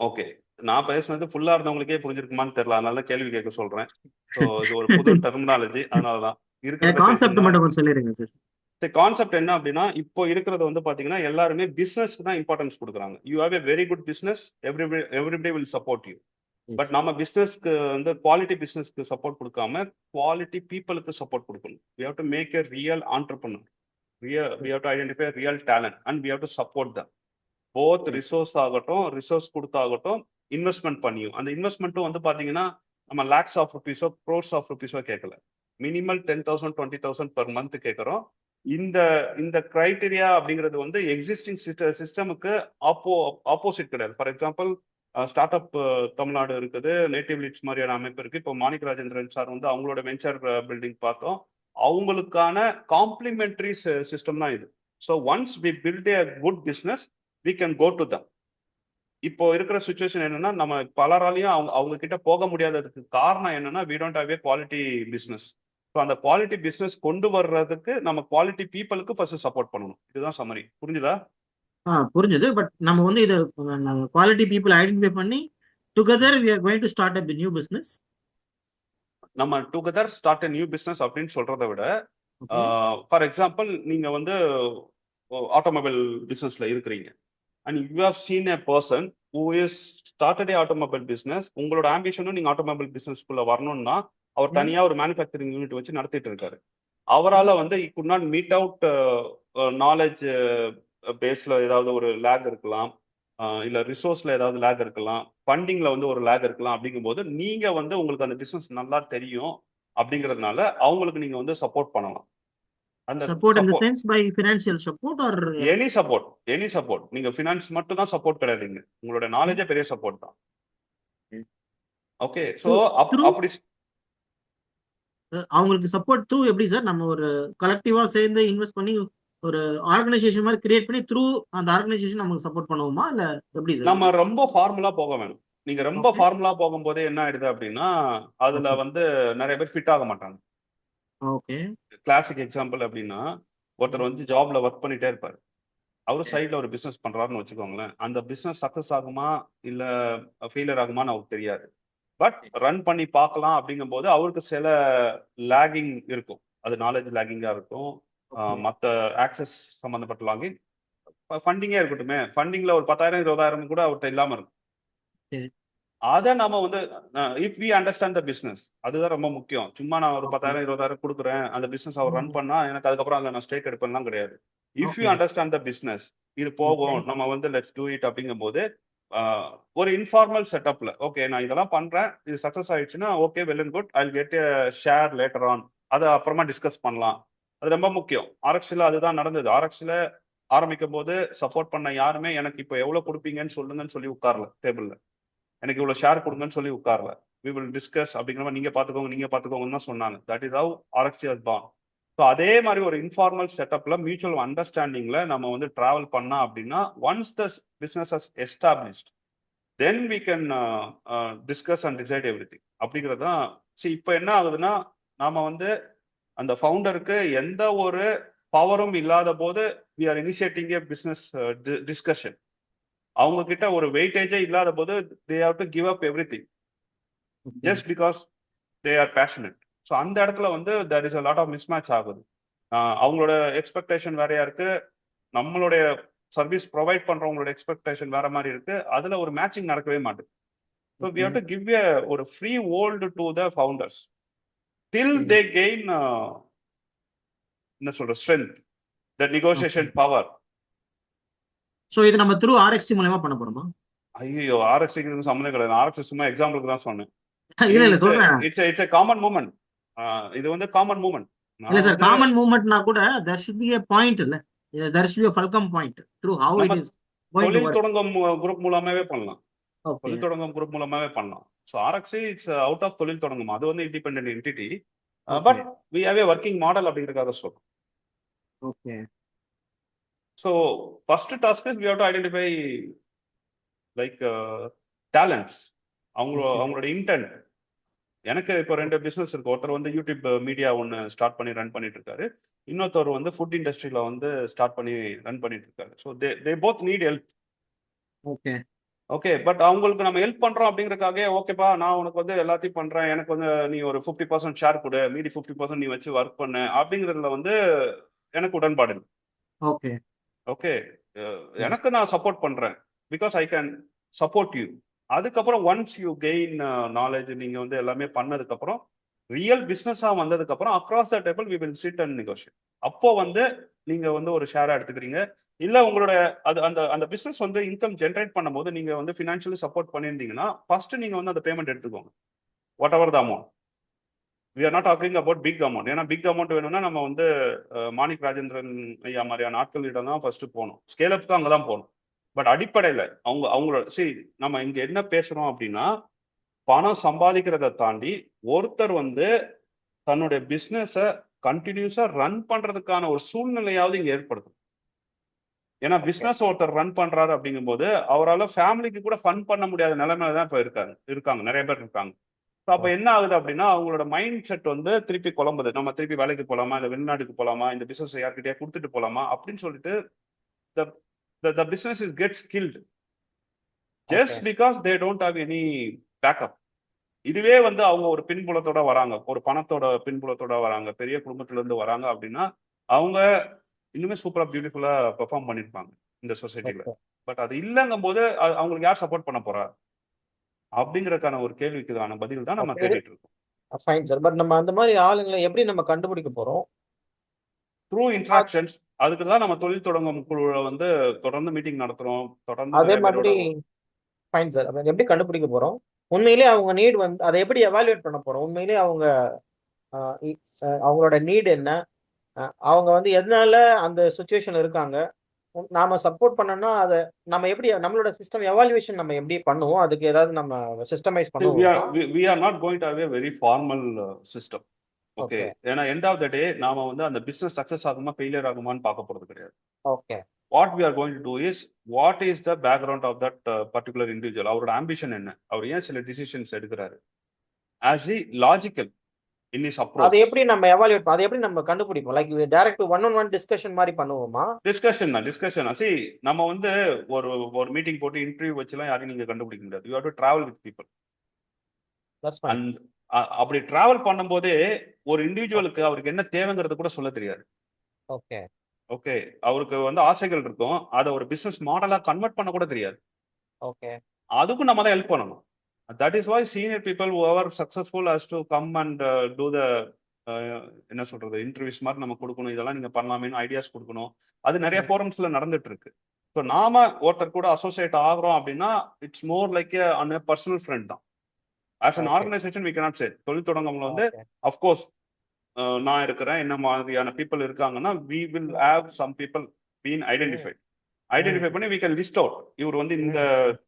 ஓகே, நான் பேசுனது ஃபுல்லா இருந்தவங்களுக்கே புரிஞ்சிருக்குமான்னு தெரியல, அதனால கேள்வி கேட்க சொல்றேன். ஸோ இது ஒரு புது டெர்மினாலஜி, அதனாலதான் இருக்கிறத கான்செப்ட் மட்டும் கொஞ்சம் சொல்லிடுங்க சார். கான்செப்ட் என்ன அப்படின்னா இப்போ இருக்கிறது வந்து பாத்தீங்கன்னா எல்லாருமே பிசினஸ்க்கு தான் இம்பார்ட்டன்ஸ் கொடுக்குறாங்க. You have a very good business, everybody will support you. But நம்ம பிசினஸ்க்கு வந்து குவாலிட்டி பிசினஸ்க்கு சப்போர்ட் கொடுக்காம குவாலிட்டி பீப்புளுக்கு சப்போர்ட் கொடுக்கணும். We have to make a real entrepreneur. We have to identify real talent and we have to support them. Both resource ஆகட்டும், resource கொடுத்தாகட்டும், investment பண்ணியும். அந்த இன்வெஸ்ட்மெண்ட்டும் வந்து பாத்தீங்கன்னா நம்ம லேக்ஸ் ஆஃப் ருபீஸோ க்ரோர்ஸ் ஆஃப் ருபீஸோ கேட்கல. மினிமல் 10,000, 20,000 பெர் மந்த் கேட்கறோம். இந்த இந்த கிரைட்டீரியா அப்படிங்கிறது வந்து எக்ஸிஸ்டிங் சிஸ்டமுக்கு ஆப்போசிட் கிடையாது. For example start up Tamil Nadu இருக்குது, நேட்டிவ் லீட்ஸ் மாதிரியான அமைப்பு இருக்கு. இப்போ மாணிக்க ராஜேந்திரன் சார் வந்து அவங்களோட வெஞ்சர் பில்டிங் பார்த்தோம். அவங்களுக்கான காம்ப்ளிமெண்டரி சிஸ்டம் தான் இது. So once we build a good business we can go to them. இப்போ இருக்கிற சுச்சுவேஷன் என்னன்னா நம்ம பலராலையும் அவங்க கிட்ட போக முடியாததுக்கு காரணம் என்னன்னா we don't have a quality business. So அந்த குவாலிட்டி பிஸ்னஸ் கொண்டு வர்றதுக்கு நம்ம குவாலிட்டி பீப்புளுக்கு ஃபர்ஸ்ட் சப்போர்ட் பண்ணணும். இதுதான் சம்மரி. புரிஞ்சுதா? புரிஞ்சுது. பட் நம்ம வந்து இதை குவாலிட்டி பீப்புள் ஐடென்டிஃபை பண்ணி together we are going to start a new business. நம்ம டுகெதர் ஸ்டார்ட் நியூ பிசினஸ் அப்படின்னு சொல்றதை விட, Okay. ஃபார் எக்ஸாம்பிள் நீங்க வந்து ஆட்டோமொபைல் பிசினஸ்ல இருக்கிறீங்க and you have seen a person who is started a automobile business. உங்களோட ஆம்பிஷனும் நீங்க ஆட்டோமொபைல் பிசினஸ்க்குள்ள வரணும்னா அவர் தனியா ஒரு மேனுஃபேக்சரிங் யூனிட் வச்சு நடத்திட்டு இருக்காரு. அவரால் வந்து he could not meet out knowledge பேஸ்ல ஏதாவது ஒரு லேக் இருக்கலாம், இல்ல ரிசோர்ஸ்ல ஏதாவது லேக் இருக்கலாம், ஃபண்டிங்ல வந்து ஒரு லேக் இருக்கலாம். அப்படிங்கும்போது நீங்க வந்து உங்களுக்கு அந்த பிசினஸ் நல்லா தெரியும் அப்படிங்கிறதுனால அவங்களுக்கு நீங்க வந்து சப்போர்ட் பண்ணலாம். அந்த Support in the support sense by financial support or any support நீங்க ஃபினான்ஸ் மட்டும் தான் சப்போர்ட் கிடையாதுங்க, உங்களோட நாலேஜே பெரிய சப்போர்ட் தான். ஓகே, சோ through அப்படி அவங்களுக்கு சப்போர்ட் த்ரூ எப்படி சார்? நம்ம ஒரு கலெக்டிவா சேர்ந்து இன்வெஸ்ட் பண்ணி ஒரு ஆர்கனைசேஷன் மாதிரி கிரியேட் பண்ணி த்ரூ அந்த ஆர்கனைசேஷன் நமக்கு சப்போர்ட் பண்ணுவோமா இல்ல எப்படி சார்? நம்ம ரொம்ப ஃபார்முலா போக வேணும். நீங்க ரொம்ப ஃபார்முலா போகும்போது என்ன ஆயிடுது அப்படின்னா அதுல வந்து நிறைய பேர் ஃபிட் ஆக மாட்டாங்க. ஓகே, கிளாசிக் எக்ஸாம்பிள் அப்படின்னா ஒருத்தர் வந்து ஜாப்ல ஒர்க் பண்ணிட்டே இருப்பாரு, அவரு சைட்ல ஒரு பிசினஸ் பண்றாருன்னு வச்சுக்கோங்களேன். அந்த பிசினஸ் சக்சஸ் ஆகுமா இல்ல ஃபெயிலியர் ஆகுமான்னு அவருக்கு தெரியாது. பட் ரன் பண்ணி பார்க்கலாம் அப்படிங்கும்போது அவருக்கு சில லேகிங் இருக்கும். அது நாலேஜ் லேகிங்கா இருக்கும், மற்ற ஆக்சஸ் சம்பந்தப்பட்ட லாகிங், ஃபண்டிங்கே இருக்கட்டுமே, ஃபண்டிங்ல ஒரு 10,000 20,000 கூட அவர்கிட்ட இல்லாம இருக்கும். அதை நாம வந்து if we understand the business, அதுதான் ரொம்ப முக்கியம். சும்மா நான் ஒரு 10,000 20,000 கொடுக்குறேன், அந்த பிசினஸ் அவர் ரன் பண்ணா எனக்கு அதுக்கப்புறம் அதுல நான் ஸ்டேக் எடுப்பேன்லாம் கிடையாது. If you understand the business, இது போகும், நம்ம வந்து லெட்ஸ் டூ இட் அப்படிங்கும் போது ஒரு இன்ஃபார்மல் செட்டப்ல ஓகே நான் இதெல்லாம் பண்றேன், இது சக்சஸ் ஆயிடுச்சுன்னா okay well and good, I will get a share later on, அதை அப்புறமா டிஸ்கஸ் பண்ணலாம். அது ரொம்ப முக்கியம். ஆர்எக்ஸ்ல அதுதான் நடந்தது. ஆர்எக்ஸ்ல ஆரம்பிக்கும் போது சப்போர்ட் பண்ண யாருமே எனக்கு இப்போ எவ்வளவு கொடுப்பீங்கன்னு சொல்லுங்கன்னு சொல்லி உட்கார்ல டேபிள்ல, எனக்கு இவ்வளவு ஷேர் கொடுங்கன்னு சொல்லி உட்கார்ல. வி வில் டிஸ்கஸ் அப்படிங்கிற மாதிரி நீங்க பாத்துக்கோங்கன்னு தான் சொன்னாங்க. That is how RXC has born. So அதே மாதிரி ஒரு இன்ஃபார்மல் செட்டப்ல மியூச்சுவல் அண்டர்ஸ்டாண்டிங்ல நம்ம வந்து டிராவல் பண்ணா அப்படின்னா once the business has established then we can discuss and decide everything அப்படிங்கிறது தான். சரி, இப்போ என்ன ஆகுதுன்னா நாம வந்து அந்த ஃபவுண்டருக்கு எந்த ஒரு பவரும் இல்லாத போது we are initiating a business discussion. அவங்க கிட்ட ஒரு வெயிட்டேஜே இல்லாத போது they have to give up everything just because they are passionate. So அந்த இடத்துல வந்து there is a lot of mismatch ஆகுது. அவங்களோட எக்ஸ்பெக்டேஷன் வேறையா இருக்கு, நம்மளுடைய சர்வீஸ் ப்ரொவைட் பண்றவங்களோட எக்ஸ்பெக்டேஷன் வேற மாதிரி இருக்கு, அதுல ஒரு மேட்சிங் நடக்கவே மாட்டேங்குது. So we have to give a ஒரு free hold to the founders till they gain என்ன சொல்ற strength, the negotiation power. So இது நம்ம த்ரூ ஆர்எக்ஸ்டி மூலமா பண்ண போறோமா? ஐயோ, ஆர்எக்ஸ்டிக்கு சம்மந்தம் கிடையாது. ஆர்எக்ஸ் சும்மா எக்ஸாம்பிளுக்கு தான் சொன்னேன். இல்ல சொல்றேன், இட்ஸ் எ காமன் மூமெண்ட். இது வந்து காமன் மூமெண்ட். இல்ல சார், காமன் மூவ்மெண்ட்னா கூட there should be a point இல்ல, there should be a fulcrum point through how it is going to தொழில் work. தொடங்கும் குரூப் மூலமாவே பண்ணலாம். Okay. தொழில் தொடங்கும் குரூப் மூலமாவே பண்ணலாம். So RX it's out of தொழில் தொடங்கும், அது வந்து independent entity. But we have a working model அப்படிங்கிறதுக்காக சொல்றோம். Okay. So first task is we have to identify like talents, அவங்களோட இன்டென்ட். எனக்கு இப்போ 2 பிசினஸ் இருக்கு. ஒருத்தர் வந்து யூடியூப் மீடியா ஒன்று ஸ்டார்ட் பண்ணி ரன் பண்ணிட்டு இருக்காரு, இன்னொருத்தர் வந்து ஃபுட் இண்டஸ்ட்ரியில வந்து ஸ்டார்ட் பண்ணி ரன் பண்ணிட்டு இருக்காரு. So they both need help. Okay okay, but அவங்களுக்கு நம்ம ஹெல்ப் பண்றோம் அப்படிங்கறதுக்காக ஓகேப்பா நான் உனக்கு வந்து எல்லாத்தையும் பண்றேன், எனக்கு வந்து நீ ஒரு 50% ஷேர் கொடு, மீதி 50% நீ வச்சு ஒர்க் பண்ணு அப்படிங்கறதுல வந்து எனக்கு உடன்பாடு இல்லை. ஓகே ஓகே, எனக்கு நான் சப்போர்ட் பண்றேன் because I can support you. அதுக்கப்புறம் ஒன்ஸ் யூ கெயின் நாலேஜ், நீங்க வந்து எல்லாமே பண்ணதுக்கு அப்புறம் ரியல் பிசினஸா வந்ததுக்கு அப்புறம் across the table we will sit and negotiate. அப்போ வந்து நீங்க வந்து ஒரு ஷேரா எடுத்துக்கிறீங்க, இல்ல உங்களோட அது அந்த அந்த பிசினஸ் வந்து இன்கம் ஜென்ரேட் பண்ணும்போது நீங்க வந்து ஃபினான்ஷியலி சப்போர்ட் பண்ணியிருந்தீங்கன்னா ஃபர்ஸ்ட் நீங்க வந்து அந்த பேமெண்ட் எடுத்துக்கோங்க, whatever the amount. We are not talking about big amount. ஏன்னா பிக் அமௌண்ட் வேணும்னா நம்ம வந்து மாணிக் ராஜேந்திரன் ஐயா மாதிரியான ஆட்களிடம் தான் ஃபர்ஸ்ட் போகணும், ஸ்கேலப்புக்கு அங்கதான் போகணும். பட் அடிப்படையில அவங்களோட சரி நம்ம இங்க என்ன பேசுறோம் அப்படின்னா பணம் சம்பாதிக்கிறத தாண்டி ஒருத்தர் வந்து தன்னுடைய பிசினஸ கண்டினியூஸா ரன் பண்றதுக்கான ஒரு சூழ்நிலையாவது இங்க ஏற்படுத்தும். ஏன்னா பிசினஸ் ஒருத்தர் ரன் பண்றாரு அப்படிங்கும் போது அவரால் ஃபேமிலிக்கு கூட ஃபன் பண்ண முடியாத நிலைமையில தான் இப்ப இருக்காங்க நிறைய பேர் இருக்காங்க. அப்ப என்ன ஆகுது அப்படின்னா அவங்களோட மைண்ட் செட் வந்து திருப்பி குழம்புது, நம்ம திருப்பி வேலைக்கு போலாமா, இல்ல வெளிநாட்டுக்கு போலாமா, இந்த பிசினஸ் யார்கிட்டயா கொடுத்துட்டு போலாமா அப்படின்னு சொல்லிட்டு the business is gets killed just okay because they don't have any backup. இதுவே வந்து அவங்க ஒரு பின்புலத்தோட வராங்க, ஒரு பணத்தோட பின்புலத்தோட வராங்க, பெரிய குடும்பத்துல இருந்து வராங்க அப்படின்னா அவங்க இன்னுமே சூப்பரா பியூட்டிஃபுல்லா பெர்ஃபார்ம் பண்ணிருப்பாங்க இந்த சொசைட்டில. ஓகே பட் அது இல்லங்கும் போது அவங்களுக்கு யார் சப்போர்ட் பண்ண போறா அப்படிங்கறதுக்கான ஒரு கேள்விக்கான பதில் தான் நம்ம ஓகே தேடிட்டு இருக்கோம். Fine sir. பட் நம்ம அந்த மாதிரி ஆளுங்களை எப்படி நம்ம கண்டுபிடிக்க போறோம்? Through interactions. அதுக்கு தான் நம்ம தொழில் தொடங்கும் குழுவை வந்து தொடர்ந்து மீட்டிங் நடத்துறோம், தொடர்ந்து அதே நிறைய மாதிரி பேரோட. Fine sir. அதை எப்படி கண்டுபிடிக்க போறோம்? உண்மையிலேயே அவங்க நீட் வந்து அதை எப்படி எவாலுவேட் பண்ண போறோம்? உண்மையிலேயே அவங்க அவங்களோட நீட் என்ன? அவங்க வந்து எதனால அந்த சுச்சுவேஷன் இருக்காங்க? நாம சப்போர்ட் பண்ணோம்னா அதை நம்ம எப்படி நம்மளோட சிஸ்டம் எவாலுவேஷன் நம்ம எப்படி பண்ணுவோம்? அதுக்கு ஏதாவது நம்ம சிஸ்டமைஸ் we are பண்ணுவோமா? we are not going to have a very formal system. Okay, okay ஏன்னா எண்ட் ஆஃப் த டே நாம வந்து அந்த பிசினஸ் சக்சஸ் ஆகுமா ஃபெயிலியர் ஆகுமான்னு பார்க்க போறது கிடையாது. Okay what we are going to do is what is the background of that particular individual. அவரோட ஆம்பிஷன் என்ன, அவர் ஏன் சில டிசிஷன்ஸ் எடுக்கிறாரு, as he logical in his அதை approach. எப்படி நம்ம எவாலுவேட் அதை எப்படி நம்ம கண்டுபிடிப்போம்? Like direct one on one discussion மாதிரி பண்ணுவோமா? டிஸ்கஷன் see நம்ம வந்து ஒரு ஒரு மீட்டிங் போட்டு இன்டர்வியூ வச்சுலாம் யாரையும் நீங்க கண்டுபிடிக்க முடியாது. You have to travel with people. That's fine. And அப்படி டிராவல் பண்ணும்போதே ஒரு இண்டிவிஜுவலுக்கு அவருக்கு என்ன தேவைங்கிறது கூட சொல்ல தெரியாது. ஓகே ஓகே, அவருக்கு வந்து ஆசைகள் இருக்கும், அதை ஒரு பிசினஸ் மாடலா கன்வெர்ட் பண்ண கூட தெரியாது. ஓகே அதுக்கும் நம்ம தான் ஹெல்ப் பண்ணணும். That is why senior people whoever successful has to come and do the என்ன சொல்றது இன்டர்வியூஸ் மாதிரி நம்ம கொடுக்கணும், இதெல்லாம் நீங்க பண்ணலாமேன்னு ஐடியாஸ் கொடுக்கணும். அது நிறைய ஃபோரம்ஸ்ல நடந்துட்டு இருக்கு. ஸோ நாம ஒருத்தர் கூட அசோசியேட் ஆகுறோம் அப்படின்னா it's more like an personal friend தான். As an okay organization we cannot say. தொழில் தொடங்கம்ல வந்து ஓகே அஃப்கோர்ஸ் நான் இருக்கிறேன், என்ன மாதிரியான பீப்புள் இருக்காங்கன்னா we will have some people been identified. Identify பண்ணி we can list out. இவர் வந்து இந்த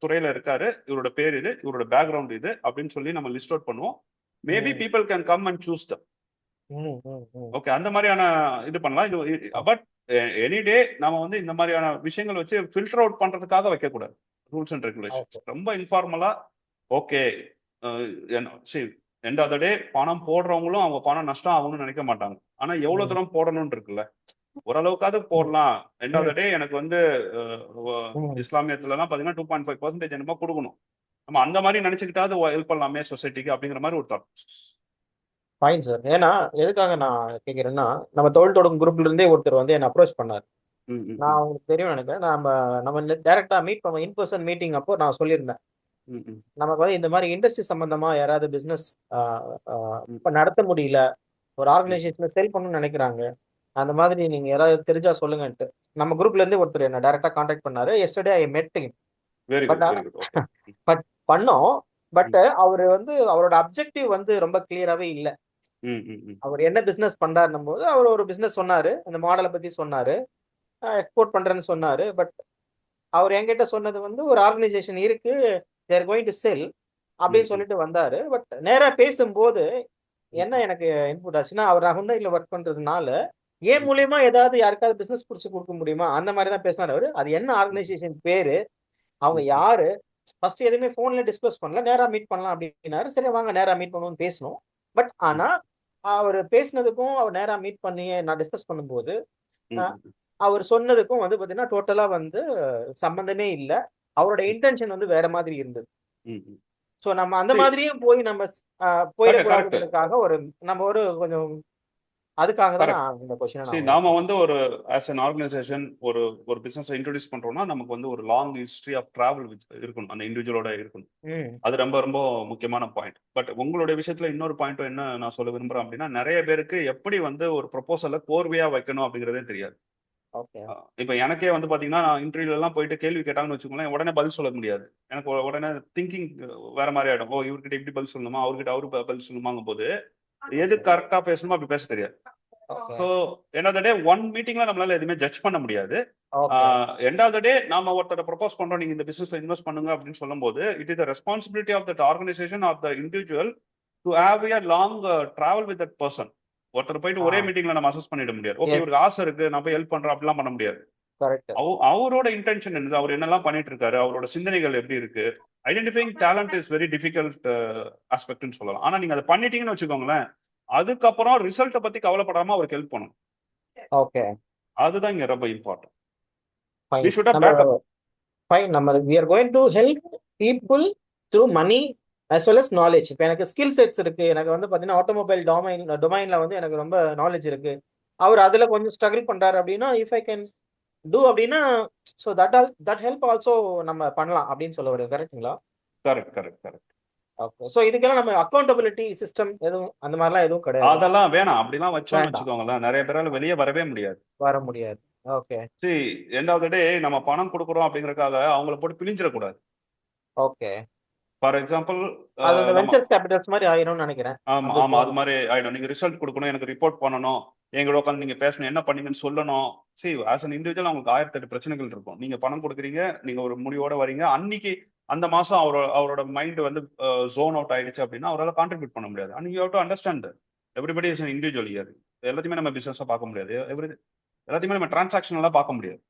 துறையில இருக்காரு, இவரோட பேர் இது, இவரோட பேக்ரவுண்ட் இது அப்படின்னு சொல்லி நம்ம லிஸ்ட் அவுட் பண்ணுவோம். Maybe people can come and choose them. Okay, அந்த மாதிரியான இது பண்ணலாம். இது பட் எனி டே நாம வந்து இந்த மாதிரியான விஷயங்கள் வச்சு ஃபில்டர் அவுட் பண்றதுக்காக வைக்க கூடாது. ரூல்ஸ் அண்ட் ரெகுலேஷன்ஸ் ரொம்ப இன்ஃபார்மலா. ஓகே, எண்ட் ஆஃப் த டே பணம் போடுறவங்களும் அவங்க பணம் நஷ்டம் ஆகும்னு நினைக்க மாட்டாங்க. ஆனா எவ்வளவு தூரம் போடணும்னு இருக்குல்ல, ஓரளவுக்காவது போடலாம். எண்ட் ஆஃப் த டே எனக்கு வந்து இஸ்லாமியத்துலலாம் பாத்தீங்கன்னா 2.5% என்னமோ கொடுக்கணும். நம்ம அந்த மாதிரி நினைச்சுக்கிட்டாவது ஹெல்ப் பண்ணலாமே சொசைட்டிக்கு அப்படிங்கிற மாதிரி ஒரு தாட். Fine sir. ஏன்னா எதுக்காக நான் கேட்குறேன்னா, நம்ம தொழில் தொடங்கும் குரூப்ல இருந்தே ஒருத்தர் வந்து என்ன அப்ரோச் பண்ணார். நான் உங்களுக்கு தெரியும் நினைக்கிறேன். நம்ம டைரக்டா மீட் பண்ண இன் பர்சன் மீட்டிங் அப்போ நான் சொல்லியிருந்தேன், நமக்கு வந்து இந்த மாதிரி இண்டஸ்ட்ரி சம்பந்தமா யாராவது பிசினஸ் இப்ப நடத்த முடியல, ஒரு ஆர்கனைசேஷன்ல செல் பண்ணணும்னு நினைக்கிறாங்க, அந்த மாதிரி நீங்க யாராவது தெரிஞ்சா சொல்லுங்கன்ட்டு நம்ம குரூப்ல இருந்து ஒருத்தர் என்ன டைரக்டா கான்டாக்ட் பண்ணாரு. எஸ்டர்டே ஐ மெட் ஹிம். பட் பண்ணோம். பட் அவரு வந்து அவரோட அப்ஜெக்டிவ் வந்து ரொம்ப கிளியராவே இல்ல. அவர் என்ன பிசினஸ் பண்றாருன்னும் போது அவர் ஒரு பிசினஸ் சொன்னாரு, அந்த மாடலை பத்தி சொன்னாரு, எக்ஸ்போர்ட் பண்றேன்னு சொன்னாரு. பட் அவர் என்கிட்ட சொன்னது வந்து ஒரு ஆர்கனைசேஷன் இருக்கு, தேர் கோயிங் டு செல் அப்படின்னு சொல்லிட்டு வந்தாரு. பட் நேரா பேசும்போது என்ன எனக்கு இன்புட் ஆச்சுன்னா, அவர் ஹுண்டாயில ஒர்க் பண்றதுனால ஏன் மூலியமா ஏதாவது யாருக்காவது பிசினஸ் புடிச்சு கொடுக்க முடியுமா அந்த மாதிரி தான் பேசினாரு அவரு. அது என்ன ஆர்கனைசேஷன் பேரு, அவங்க யாரு, ஃபர்ஸ்ட் எதுவுமே போன்ல டிஸ்கஸ் பண்ணல, நேரா மீட் பண்ணலாம் அப்படின்னாரு. சரி வாங்க நேரா மீட் பண்ணுவோம்னு பேசணும். பட் ஆனா அவர் பேசினதுக்கும் அவர் நேரா மீட் பண்ணி நான் டிஸ்கஸ் பண்ணும்போது அவர் சொன்னதுக்கும் வந்து பாத்தீங்கன்னா டோட்டலா வந்து சம்பந்தமே இல்ல. அவரோட இன்டென்ஷன் வந்து வேற மாதிரி இருந்தது. சோ நம்ம அந்த மாதிரியும் போய் நம்ம போயிடக்கூடாதுக்காக ஒரு நம்ம ஒரு கொஞ்சம் அதுக்காக தான் நான் இந்த क्वेश्चन நாம வந்து ஒரு as an organization ஒரு பிசினஸ் இன்ட்ரோடியூஸ் பண்றோம்னா நமக்கு வந்து ஒரு லாங் ஹிஸ்டரி ஆஃப் டிராவல் இருக்கணும், அந்த இண்டிவிஜுவலோட இருக்கணும். அது ரொம்ப ரொம்ப முக்கியமான பாயிண்ட். பட் உங்களுடைய விஷயத்துல இன்னொரு பாயிண்ட் என்ன நான் சொல்ல விரும்புறேன் அப்படின்னா, நிறைய பேருக்கு எப்படி வந்து ஒரு ப்ரொபோசலை கோர்வையா வைக்கணும் அப்படிங்கறதே தெரியாது. இப்ப எனக்கே வந்து பாத்தீங்கன்னா இன்டர்வியூல எல்லாம் போயிட்டு கேள்வி கேட்டாங்கன்னு வச்சுக்கோங்களேன், உடனே பதில் சொல்ல முடியாது. எனக்கு உடனே திங்கிங் வேற மாதிரி ஆயிடும். ஓ இவர்கிட்ட இப்படி பதில் சொல்லணுமா, அவர்கிட்ட அவரு பதில் சொல்லணுமாங்கும் போது எது கரெக்டா பேசணுமோ அப்படி பேச தெரியாது. So end of the day one மீட்டிங்ல நம்மளால எதுவுமே ஜட்ஜ் பண்ண முடியாது. எண்ட் ஆஃப் த டே நாம ஒருத்தர ப்ரொபோஸ் பண்றோம், நீங்க இந்த பிசினஸ்ல இன்வெஸ்ட் பண்ணுங்க அப்படின்னு சொல்லும் போது it is the responsibility of that organisation of the individual to have a long travel with that person. ஒருத்தர் போயிட்டு ஒரே மீட்டிங்ல நம்ம அசஸ் பண்ணிட முடியாது. ஓகே இவருக்கு ஆசை இருக்கு நான் போய் ஹெல்ப் பண்றேன் அப்படிலாம் பண்ண முடியாது. அவரோட இன்டென்ஷன் என்ன, அவர் என்னெல்லாம் பண்ணிட்டு இருக்காரு, அவரோட சிந்தனைகள் எப்படி இருக்கு. Identifying talent is very difficult ஆஸ்பெக்ட்னு சொல்லலாம். ஆனா நீங்க அதை பண்ணிட்டீங்கன்னு வச்சுக்கோங்களேன், அதுக்கப்புறம் ரிசல்ட்டை பத்தி கவலைப்படாம அவருக்கு ஹெல்ப் பண்ணணும். ஓகே, அதுதான் இங்க ரொம்ப important. we should have backup. Fine, we are going to help people through money as well as knowledge. இப்போ எனக்கு ஸ்கில் செட்ஸ் இருக்கு, எனக்கு வந்து பார்த்தீங்கன்னா ஆட்டோமொபைல் டொமைன்ல வந்து எனக்கு ரொம்ப நாலேஜ் இருக்கு, அவர் அதுல கொஞ்சம் ஸ்ட்ரகிள் பண்றாரு அப்படின்னா இஃப் ஐ கேன் டூ அப்படின்னா ஸோ தட் ஹெல்ப் ஆல்சோ நம்ம பண்ணலாம் அப்படின்னு சொல்ல வருது. கரெக்ட்டுங்களா? Correct correct correct. Okay. So இதுக்கெல்லாம் நம்ம அக்கௌண்டபிலிட்டி சிஸ்டம் எதுவும் அந்த மாதிரிலாம் எதுவும் கிடையாது, அதெல்லாம் வேணாம். அப்படிலாம் வச்சோம்னு வேண்டாம், வச்சுக்கோங்களேன், நிறைய பேரால வெளியே வரவே முடியாது. வர முடியாது. ஓகே சரி, எண்ட் ஆஃப் த டே நம்ம பணம் கொடுக்குறோம் அப்படிங்கறதுக்காக அவங்கள போட்டு பிழிஞ்சிடக்கூடாது. ஓகே. ஃபார் எக்ஸாம்பிள் அது அந்த நம்ம வெஞ்சர்ஸ் கேபிட்டல்ஸ் மாதிரி ஆயிரும்னு நினைக்கிறேன். ஆமா அது ஆமா, அது மாதிரி ஆயிடும். நீங்க ரிசல்ட் கொடுக்கணும், எனக்கு ரிப்போர்ட் பண்ணணும், எங்களோட உட்காந்து நீங்க பேசணும், என்ன பண்ணீங்கன்னு சொல்லணும். சரி, ஆஸ் அன் இண்டிவிஜுவல் அவங்களுக்கு 1008 பிரச்சனைகள் இருக்கும். நீங்க பணம் கொடுக்குறீங்க, நீங்க ஒரு முடிவோட வரீங்க, அன்னைக்கு அந்த மாசம் அவரோட மைண்ட் வந்து ஜோன் அவுட் ஆயிடுச்சு அப்படின்னா அவரால் கான்ட்ரிபியூட் பண்ண முடியாது. And you have to understand everybody is an individual here. எல்லாத்தையுமே நம்ம பிசினஸா பார்க்க முடியாது, எல்லாத்தையுமே நம்ம டிரான்சாக்ஷனலா பார்க்க முடியாது.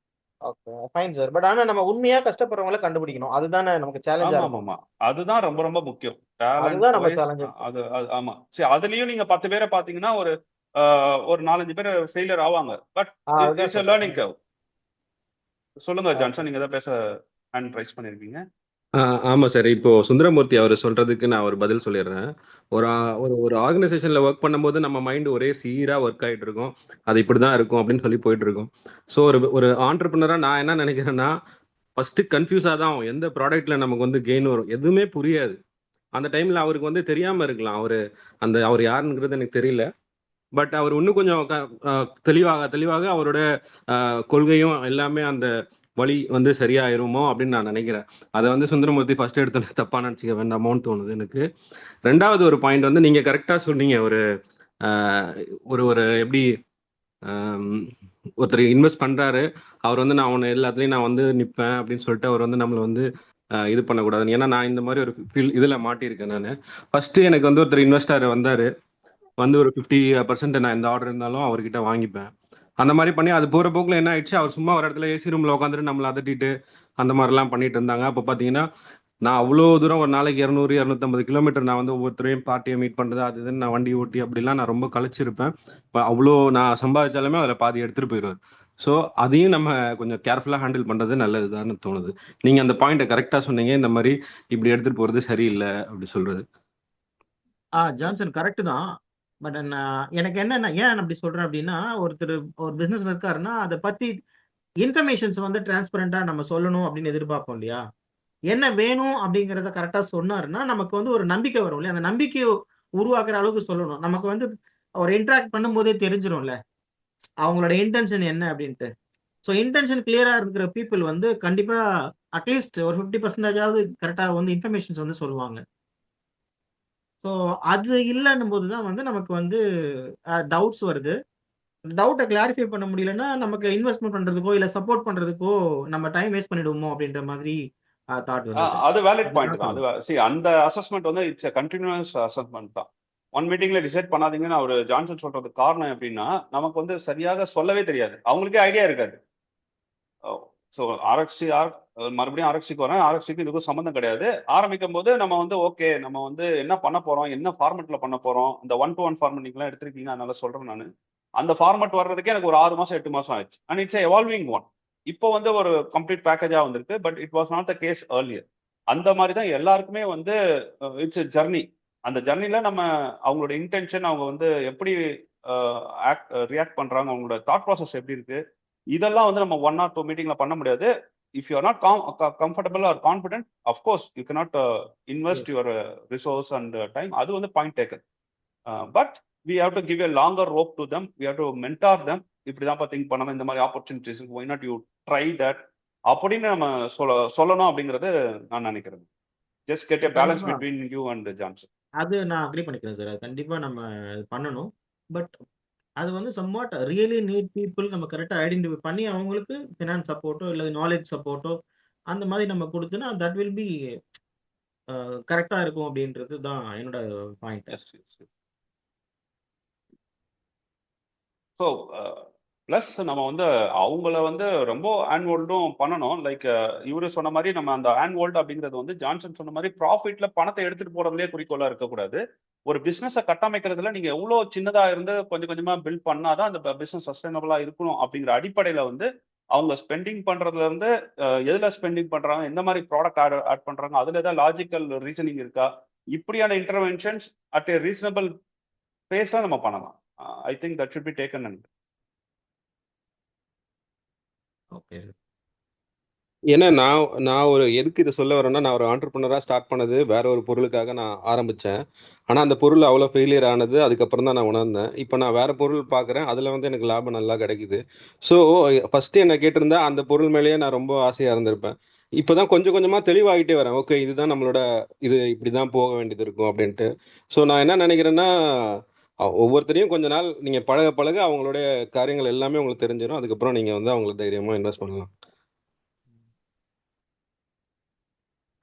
Okay fine sir. பட் ஆனா நம்ம உண்மையா கஷ்டப்படுறவங்கள கண்டுபிடிக்கணும், அதுதானே நமக்கு சேலஞ்சா ஆமா ஆமா இருக்கும். ஆமா, அதுதான் ரொம்ப ரொம்ப முக்கியம். டேலண்ட் அதுதான் நம்ம வைஸ் சேலஞ்ச். அது ஆமா. சரி, அதுலயும் நீங்க 10 பேரை பாத்தீங்கன்னா ஒரு 4-5 பேர் ஃபெயிலியர் ஆவாங்க. பட் அதுதான் இட்ஸ் a சொல்றேன். Learning curve. சொல்லுங்க ஓகே. ஜான்சன், நீங்க ஏதாவது பேச ஹேண்ட் ரைஸ் பண்ணிருக்கீங்க. ஆமா சார். இப்போ சுந்தரமூர்த்தி அவர் சொல்றதுக்கு நான் ஒரு பதில் சொல்லிடுறேன். ஒரு ஒரு ஒரு ஆர்கனைசேஷன்ல ஒர்க் பண்ணும்போது நம்ம மைண்ட் ஒரே சீரா ஒர்க் ஆயிட்டு இருக்கும். அது இப்படிதான் இருக்கும் அப்படின்னு சொல்லி போயிட்டு இருக்கும். ஸோ ஒரு ஒரு ஆண்டர்பிரினரா நான் என்ன நினைக்கிறேன்னா, ஃபர்ஸ்ட் கன்ஃபியூஸா தான் ஆகும். எந்த ப்ராடக்ட்ல நமக்கு வந்து கெயின் வரும் எதுவுமே புரியாது. அந்த டைம்ல அவருக்கு வந்து தெரியாம இருக்கலாம். அவர் யாருங்கிறது எனக்கு தெரியல. பட் அவர் இன்னும் கொஞ்சம் தெளிவாக அவரோட கொள்கையும் எல்லாமே அந்த வழி வந்து சரியாயிருமோ அப்படின்னு நான் நினைக்கிறேன். அதை வந்து சுந்தரமூர்த்தி ஃபர்ஸ்ட் எடுத்து தப்பா நினைச்சிக்க வேண்டாமோன்னு தோணுது எனக்கு. ரெண்டாவது ஒரு பாயிண்ட் வந்து நீங்க கரெக்டா சொன்னீங்க. ஒரு எப்படி ஒருத்தர் இன்வெஸ்ட் பண்றாரு, அவர் வந்து நான் எல்லாத்துலயும் நான் வந்து நிற்பேன் அப்படின்னு சொல்லிட்டு அவர் வந்து நம்மளை வந்து இது பண்ணக்கூடாது. ஏன்னா நான் இந்த மாதிரி ஒரு இதுல மாட்டியிருக்கேன். நான் ஃபர்ஸ்ட் எனக்கு வந்து ஒருத்தர் இன்வெஸ்டர் வந்தாரு, வந்து ஒரு 50% நான் எந்த ஆர்டர் இருந்தாலும் அவர்கிட்ட வாங்கிப்பேன். அந்த மாதிரி பண்ணி அது போற போக்குல என்ன ஆயிடுச்சு, அவர் சும்மா ஒரு இடத்துல ஏசி ரூம்ல உட்காந்துட்டு நம்மளை அதட்டிட்டு அந்த மாதிரிலாம் பண்ணிட்டு இருந்தாங்க. அப்போ பார்த்தீங்கன்னா நான் அவ்வளோ தூரம் ஒரு நாளைக்கு 200-250 கிலோமீட்டர் நான் வந்து ஒவ்வொருத்தரையும் பார்ட்டியை மீட் பண்ணுறது அது இதுன்னு நான் வண்டி ஓட்டி அப்படிலாம் நான் ரொம்ப கழிச்சிருப்பேன். அவ்வளோ நான் சம்பாதிச்சாலுமே அதில் பாதி எடுத்துகிட்டு போயிடுவார். ஸோ அதையும் நம்ம கொஞ்சம் கேர்ஃபுல்லாக ஹேண்டில் பண்ணுறது நல்லதுதான்னு தோணுது. நீங்கள் அந்த பாயிண்ட்டை கரெக்டாக சொன்னீங்க, இந்த மாதிரி இப்படி எடுத்துகிட்டு போகிறது சரியில்லை அப்படி சொல்கிறது. ஜான்சன் கரெக்ட் தான். பட் எனக்கு என்னன்னா ஏன் அப்படி சொல்றேன் அப்படின்னா, ஒருத்தர் ஒரு பிசினஸ்ல இருக்காருன்னா அதை பத்தி இன்ஃபர்மேஷன்ஸ் வந்து டிரான்ஸ்பரண்டா நம்ம சொல்லணும் அப்படின்னு எதிர்பார்ப்போம் இல்லையா? என்ன வேணும் அப்படிங்கிறத கரெக்டா சொன்னாருன்னா நமக்கு வந்து ஒரு நம்பிக்கை வரும் இல்லையா? அந்த நம்பிக்கையை உருவாக்குற அளவுக்கு சொல்லணும். நமக்கு வந்து ஒரு இன்டராக்ட் பண்ணும்போதே தெரிஞ்சிடும்ல அவங்களோட இன்டென்ஷன் என்ன அப்படின்ட்டு. ஸோ இன்டென்ஷன் கிளியரா இருக்கிற பீப்புள் வந்து கண்டிப்பா அட்லீஸ்ட் ஒரு 50%ஆவது கரெக்டா வந்து இன்ஃபர்மேஷன்ஸ் வந்து சொல்லுவாங்க. ஸோ அது இல்லைன்னும் போது தான் வந்து நமக்கு வந்து டவுட்ஸ் வருது. டவுட்டை கிளாரிஃபை பண்ண முடியலன்னா நமக்கு இன்வெஸ்ட்மெண்ட் பண்றதுக்கோ இல்ல சப்போர்ட் பண்றதுக்கோ நம்ம டைம் வேஸ்ட் பண்ணிடுவோமோ அப்படின்ற மாதிரி தாட் வருது. அது வேலிட் பாயிண்ட் தான். அது அந்த அசஸ்மெண்ட் வந்து இட்ஸ் கண்டினியூஸ் அசஸ்மெண்ட் தான். ஒன் மீட்டிங்ல டிசைட் பண்ணாதீங்கன்னு அவர் ஜான்சன் சொல்றதுக்கு காரணம் எப்படின்னா, நமக்கு வந்து சரியாக சொல்லவே தெரியாது, அவங்களுக்கே ஐடியா இருக்காது. ஸோ மறுபடியும் ஆர்எக்சிக்கு வரேன். ஆர்எக்சிக்கு இதுக்கும் சம்மந்தம் கிடையாது. ஆரம்பிக்கும் போது நம்ம வந்து ஓகே, நம்ம வந்து என்ன பண்ண போறோம், என்ன ஃபார்மெட்ல பண்ண போறோம், இந்த 1-to-1 ஃபார்மெட் நீங்களாம் எடுத்திருக்கீங்க, அதனால சொல்றேன் நான். அந்த ஃபார்மெட் வர்றதுக்கே எனக்கு ஒரு 6 மாசம் 8 மாசம் ஆயிடுச்சு. And it's evolving one. இப்போ வந்து ஒரு கம்ப்ளீட் பேக்கேஜா வந்திருக்கு. But it was not the case earlier. அந்த மாதிரி தான் எல்லாருக்குமே வந்து இட்ஸ் எ ஜர்னி. அந்த ஜர்னில நம்ம அவங்களோட இன்டென்ஷன், அவங்க வந்து எப்படி ரியாக்ட் பண்றாங்க, அவங்களோட தாட் ப்ராசஸ் எப்படி இருக்கு, இதெல்லாம் வந்து நம்ம 1 or 2 மீட்டிங்ல பண்ண முடியாது. If you are not comfortable R confident, of course you cannot invest your resource and time. அது வந்து point taken. But we have to give a longer rope to them. We have to mentor them. இப்படிதான் think பண்ணணும், இந்த மாதிரி opportunities, why not you try that அப்படின்னு நம்ம சொல்லணும் அப்படிங்கறது நான் நினைக்கிறேன். Just get a balance between you and Johnson. அது நான் அக்ரி பண்ணிக்கிறேன் சார். கண்டிப்பா நம்ம பண்ணணும். பட் அது வந்து சம்வாட் ரியலி நீட் பீப்புள் நம்ம கரெக்டாக ஐடென்டிஃபை பண்ணி அவங்களுக்கு ஃபினான்ஸ் சப்போர்ட்டோ இல்லை நாலேஜ் சப்போர்ட்டோ அந்த மாதிரி நம்ம கொடுத்தோன்னா தட் வில் பி கரெக்டாக இருக்கும் அப்படின்றது தான் என்னோட பாயிண்ட். ஸோ ப்ளஸ் நம்ம வந்து அவங்கள வந்து ரொம்ப ஹேண்ட்ஹோல்டும் பண்ணணும். லைக் இவரு சொன்ன மாதிரி நம்ம அந்த ஹேண்ட்ஹோல்டு அப்படிங்கிறது வந்து ஜான்சன் சொன்ன மாதிரி ப்ராஃபிட்ல பணத்தை எடுத்துட்டு போறதுலேயே குறிக்கோளா இருக்கக்கூடாது. ஒரு பிசினஸை கட்டமைக்கிறதுல நீங்க எவ்வளோ சின்னதா இருந்து கொஞ்சம் கொஞ்சமா பில்ட் பண்ணாதான் அந்த பிசினஸ் சஸ்டைனபிளா இருக்கணும் அப்படிங்கிற அடிப்படையில வந்து அவங்க ஸ்பெண்டிங் பண்றதுல இருந்து எதுல ஸ்பெண்டிங் பண்றாங்க, எந்த மாதிரி ப்ராடக்ட் ஆட் பண்றாங்க, அதுல ஏதாவது லாஜிக்கல் ரீசனிங் இருக்கா, இப்படியான இன்டர்வென்ஷன்ஸ் அட் ஏ ரீசனபிள் பேஸ்ல நம்ம பண்ணலாம். I think that should be taken. And okay. ஏன்னா நான் ஒரு எதுக்கு இதை சொல்ல வரேன்னா, நான் ஒரு ஆண்டர்பிரினரா ஸ்டார்ட் பண்ணது வேற ஒரு பொருளுக்காக நான் ஆரம்பிச்சேன். ஆனா அந்த பொருள் அவ்வளோ ஃபெயிலியர் ஆனது அதுக்கப்புறம் தான் நான் உணர்ந்தேன். இப்போ நான் வேற பொருள் பார்க்குறேன், அதுல வந்து எனக்கு லாபம் நல்லா கிடைக்குது. ஸோ ஃபர்ஸ்ட் என்ன கேட்டிருந்தா அந்த பொருள் மேலேயே நான் ரொம்ப ஆசையா இருந்திருப்பேன். இப்போதான் கொஞ்சம் கொஞ்சமா தெளிவாகிட்டே வரேன். ஓகே, இதுதான் நம்மளோட, இது இப்படிதான் போக வேண்டியது இருக்கும் அப்படின்ட்டு. ஸோ நான் என்ன நினைக்கிறேன்னா, ஒவ்வொருத்தரையும் கொஞ்ச நாள் நீங்க பழக பழக அவங்களுடைய காரியங்கள் எல்லாமே உங்களுக்கு தெரிஞ்சிடும். அதுக்கப்புறம் நீங்க வந்து அவங்களுக்கு தைரியமா இன்வெஸ்ட் பண்ணலாம்.